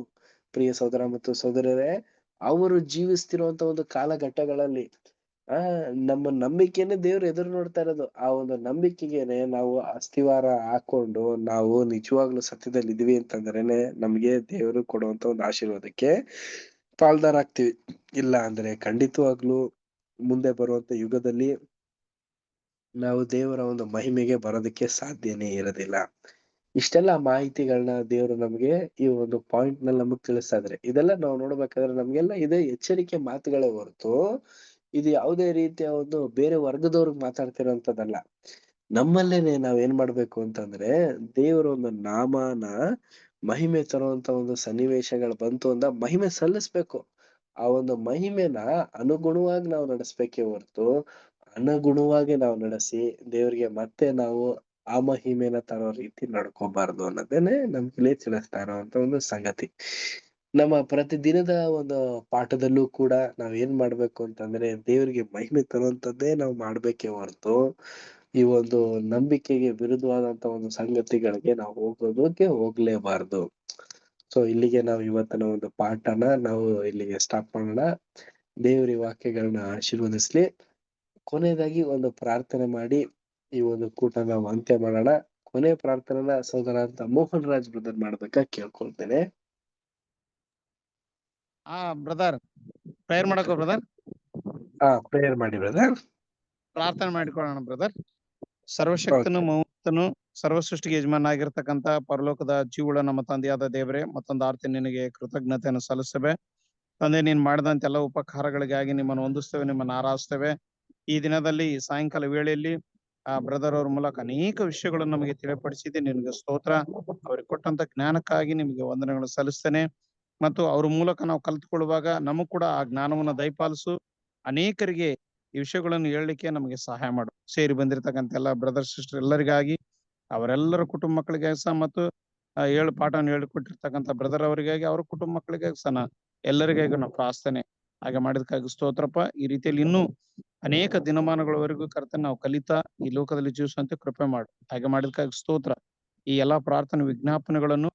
ಪ್ರಿಯ ಸಹೋದರ ಮತ್ತು ಸಹೋದರರೇ, ಅವರು ಜೀವಿಸ್ತಿರುವಂತ ಒಂದು ಕಾಲಘಟ್ಟಗಳಲ್ಲಿ ನಮ್ಮ ನಂಬಿಕೆನೇ ದೇವ್ರು ಎದುರು ನೋಡ್ತಾ ಇರೋದು. ಆ ಒಂದು ನಂಬಿಕೆಗೆನೆ ನಾವು ಅಸ್ತಿವಾರ ಹಾಕೊಂಡು ನಾವು ನಿಜವಾಗ್ಲೂ ಸತ್ಯದಲ್ಲಿ ಇದೀವಿ ಅಂತಂದ್ರೇನೆ ನಮ್ಗೆ ದೇವರು ಕೊಡುವಂತ ಒಂದು ಆಶೀರ್ವಾದಕ್ಕೆ ಪಾಲ್ದಾರಾಗ್ತೀವಿ. ಇಲ್ಲ ಅಂದ್ರೆ ಖಂಡಿತವಾಗ್ಲೂ ಮುಂದೆ ಬರುವಂತ ಯುಗದಲ್ಲಿ ನಾವು ದೇವರ ಒಂದು ಮಹಿಮೆಗೆ ಬರೋದಕ್ಕೆ ಸಾಧ್ಯನೇ ಇರೋದಿಲ್ಲ. ಇಷ್ಟೆಲ್ಲ ಮಾಹಿತಿಗಳನ್ನ ದೇವರು ನಮ್ಗೆ ಈ ಒಂದು ಪಾಯಿಂಟ್ ನಲ್ಲಿ ನಮಗ್ ತಿಳಿಸ್ತಾ ಇದ್ರೆ, ಇದೆಲ್ಲ ನಾವು ನೋಡ್ಬೇಕಾದ್ರೆ ನಮ್ಗೆಲ್ಲ ಇದೆ ಎಚ್ಚರಿಕೆ ಮಾತುಗಳೇ ಹೊರತು ಇದು ಯಾವುದೇ ರೀತಿಯ ಒಂದು ಬೇರೆ ವರ್ಗದವ್ರಿಗೆ ಮಾತಾಡ್ತಿರೋಂಥದ್ದಲ್ಲ. ನಮ್ಮಲ್ಲೇನೆ ನಾವ್ ಏನ್ ಮಾಡ್ಬೇಕು ಅಂತಂದ್ರೆ ದೇವರ ಒಂದು ನಾಮನ ಮಹಿಮೆ ತರುವಂತ ಒಂದು ಸನ್ನಿವೇಶಗಳು ಬಂತು ಅಂದ ಮಹಿಮೆ ಸಲ್ಲಿಸ್ಬೇಕು. ಆ ಒಂದು ಮಹಿಮೆನ ಅನುಗುಣವಾಗಿ ನಾವು ನಡೆಸ್ಬೇಕೇ ಹೊರತು ಅನುಗುಣವಾಗಿ ನಾವು ನಡೆಸಿ ದೇವ್ರಿಗೆ ಮತ್ತೆ ನಾವು ಆ ಮಹಿಮೆನ ತರೋ ರೀತಿ ನಡ್ಕೋಬಾರ್ದು ಅನ್ನೋದೇನೆ ನಮ್ಗೆ ತಿಳಿಸ್ತಾ ಇರೋಂತ ಒಂದು ಸಂಗತಿ. ನಮ್ಮ ಪ್ರತಿದಿನದ ಒಂದು ಪಾಠದಲ್ಲೂ ಕೂಡ ನಾವ್ ಏನ್ ಮಾಡ್ಬೇಕು ಅಂತಂದ್ರೆ ದೇವರಿಗೆ ಮಹಿಮೆ ತರುವಂತದ್ದೇ ನಾವು ಮಾಡ್ಬೇಕೇ ಹೊರತು ಈ ಒಂದು ನಂಬಿಕೆಗೆ ವಿರುದ್ಧವಾದಂತ ಒಂದು ಸಂಗತಿಗಳಿಗೆ ನಾವು ಹೋಗ್ಲೇಬಾರ್ದು. ಸೊ ಇಲ್ಲಿಗೆ ನಾವು ಇವತ್ತಿನ ಒಂದು ಪಾಠನ ನಾವು ಇಲ್ಲಿಗೆ ಸ್ಟಾಪ್ ಮಾಡೋಣ. ದೇವ್ರ ಈ ವಾಕ್ಯಗಳನ್ನ ಆಶೀರ್ವದಿಸ್ಲಿ. ಕೊನೆಯದಾಗಿ ಒಂದು ಪ್ರಾರ್ಥನೆ ಮಾಡಿ ಈ ಒಂದು ಕೂಟ ನಾವು ಅಂತ್ಯ ಮಾಡೋಣ. ಕೊನೆ ಪ್ರಾರ್ಥನೆನ ಸಹೋದರ ಅಂತ ಮೋಹನ್ ರಾಜ್ ಬ್ರದರ್ ಮಾಡ್ಬೇಕಾ ಕೇಳ್ಕೊಳ್ತೇನೆ. ಬ್ರದರ್ ಪ್ರೇಯರ್ ಮಾಡಕೋ ಬ್ರದರ್. ಪ್ರೇಯರ್ ಮಾಡಿ ಬ್ರದರ್. ಪ್ರಾರ್ಥನೆ ಮಾಡಿಕೊಳ್ಳೋಣ ಬ್ರದರ್. ಸರ್ವಶಕ್ತನು ಮಹೋನ್ನತನು ಸರ್ವ ಸೃಷ್ಟಿಗೆ ಯಜಮಾನಾಗಿರ್ತಕ್ಕಂತ ಪರಲೋಕದ ಜೀವುಳ ನಮ್ಮ ತಂದೆಯಾದ ದೇವರೇ, ಮತ್ತೊಂದು ಆರ್ತಿ ನಿನಗೆ ಕೃತಜ್ಞತೆಯನ್ನು ಸಲ್ಲಿಸ್ತೇವೆ. ತಂದೆ, ನೀನ್ ಮಾಡಿದಂತ ಎಲ್ಲ ಉಪಕಾರಗಳಿಗಾಗಿ ನಿಮ್ಮನ್ನು ಹೊಂದಿಸ್ತೇವೆ, ನಿಮ್ಮನ್ನು ಆರಾಧಿಸ್ತೇವೆ. ಈ ದಿನದಲ್ಲಿ ಸಾಯಂಕಾಲ ವೇಳೆಯಲ್ಲಿ ಬ್ರದರ್ ಅವ್ರ ಮೂಲಕ ಅನೇಕ ವಿಷಯಗಳನ್ನು ನಮಗೆ ತಿಳಿಪಡಿಸಿದೆ. ನಿನಗೆ ಸ್ತೋತ್ರ. ಅವ್ರಿಗೆ ಕೊಟ್ಟಂತ ಜ್ಞಾನಕ್ಕಾಗಿ ನಿಮಗೆ ವಂದನೆಗಳು ಸಲ್ಲಿಸ್ತೇನೆ. ಮತ್ತು ಅವ್ರ ಮೂಲಕ ನಾವು ಕಲ್ತ್ಕೊಳ್ಳುವಾಗ ನಮಗ್ ಕೂಡ ಆ ಜ್ಞಾನವನ್ನು ದಯಪಾಲಿಸು. ಅನೇಕರಿಗೆ ಈ ವಿಷಯಗಳನ್ನು ಹೇಳಲಿಕ್ಕೆ ನಮಗೆ ಸಹಾಯ ಮಾಡು. ಸೇರಿ ಬಂದಿರತಕ್ಕಂತ ಎಲ್ಲ ಬ್ರದರ್ ಸಿಸ್ಟರ್ ಎಲ್ಲರಿಗಾಗಿ, ಅವರೆಲ್ಲರ ಕುಟುಂಬ ಮಕ್ಕಳಿಗಾಗಿ ಸಹ, ಮತ್ತು ಪಾಠವನ್ನು ಹೇಳಿಕೊಟ್ಟಿರ್ತಕ್ಕಂಥ ಬ್ರದರ್ ಅವರಿಗಾಗಿ, ಅವ್ರ ಕುಟುಂಬ ಮಕ್ಕಳಿಗಾಗಿ ಸಹ ಎಲ್ಲರಿಗಾಗಿ ನಾವು ಪ್ರಾರ್ಥನೆ ಹಾಗೆ ಮಾಡಿದಕ್ಕಾಗಿ ಸ್ತೋತ್ರಪ್ಪ. ಈ ರೀತಿಯಲ್ಲಿ ಇನ್ನೂ ಅನೇಕ ದಿನಮಾನಗಳವರೆಗೂ ಕರ್ತನ ನಾವು ಕಲಿತಾ ಈ ಲೋಕದಲ್ಲಿ ಜೀವಿಸುವಂತೆ ಕೃಪೆ ಮಾಡು. ಹಾಗೆ ಮಾಡಿದಕ್ಕಾಗಿ ಸ್ತೋತ್ರ. ಈ ಎಲ್ಲಾ ಪ್ರಾರ್ಥನೆ ವಿಜ್ಞಾಪನೆಗಳನ್ನು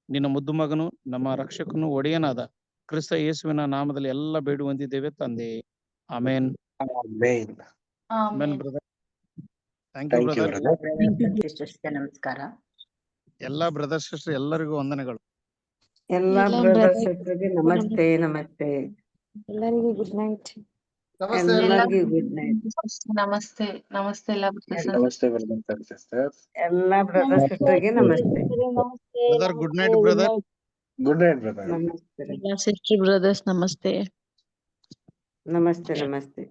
ನಿನ್ನ ಮುದ್ದು ಮಗನು ನಮ್ಮ ರಕ್ಷಕನು ಒಡೆಯನಾದ ಕ್ರಿಸ್ತ ಯೇಸುವಿನ ನಾಮದಲ್ಲಿ ಎಲ್ಲ ಬೇಡು ಹೊಂದಿದ್ದೇವೆ ತಂದೆ. ಆಮೇನ್. Amen brother. Thank you brother. ನಮಸ್ಕಾರ. ಎಲ್ಲಾ ಬ್ರದರ್ ಸಿಸ್ಟರ್ ಎಲ್ಲರಿಗೂ ವಂದನೆಗಳು. ಎಲ್ಲಾ ಬ್ರದರ್ ಸಿಸ್ಟರ್ಗೆ ನಮಸ್ತೆ. ನಮಸ್ತೆ ಎಲ್ಲರಿಗೂ ಗುಡ್ ನೈಟ್. ನಮಸ್ತೆ ಎಲ್ಲರಿಗೂ ಗುಡ್ ನೈಟ್. ನಮಸ್ತೆ. ನಮಸ್ತೆ ಎಲ್ಲ ನಮಸ್ತೆ ಬ್ರದರ್ ಸಿಸ್ಟರ್. ಎಲ್ಲಾ ಬ್ರದರ್ ಸಿಸ್ಟರ್ಗೆ ನಮಸ್ತೆ. Brother good night brother. Good night brother. ನಮಸ್ತೆ ಸಿಸ್ಟರ್ ಬ್ರದರ್ಸ್ ನಮಸ್ತೆ. ನಮಸ್ತೆ. ನಮಸ್ತೆ.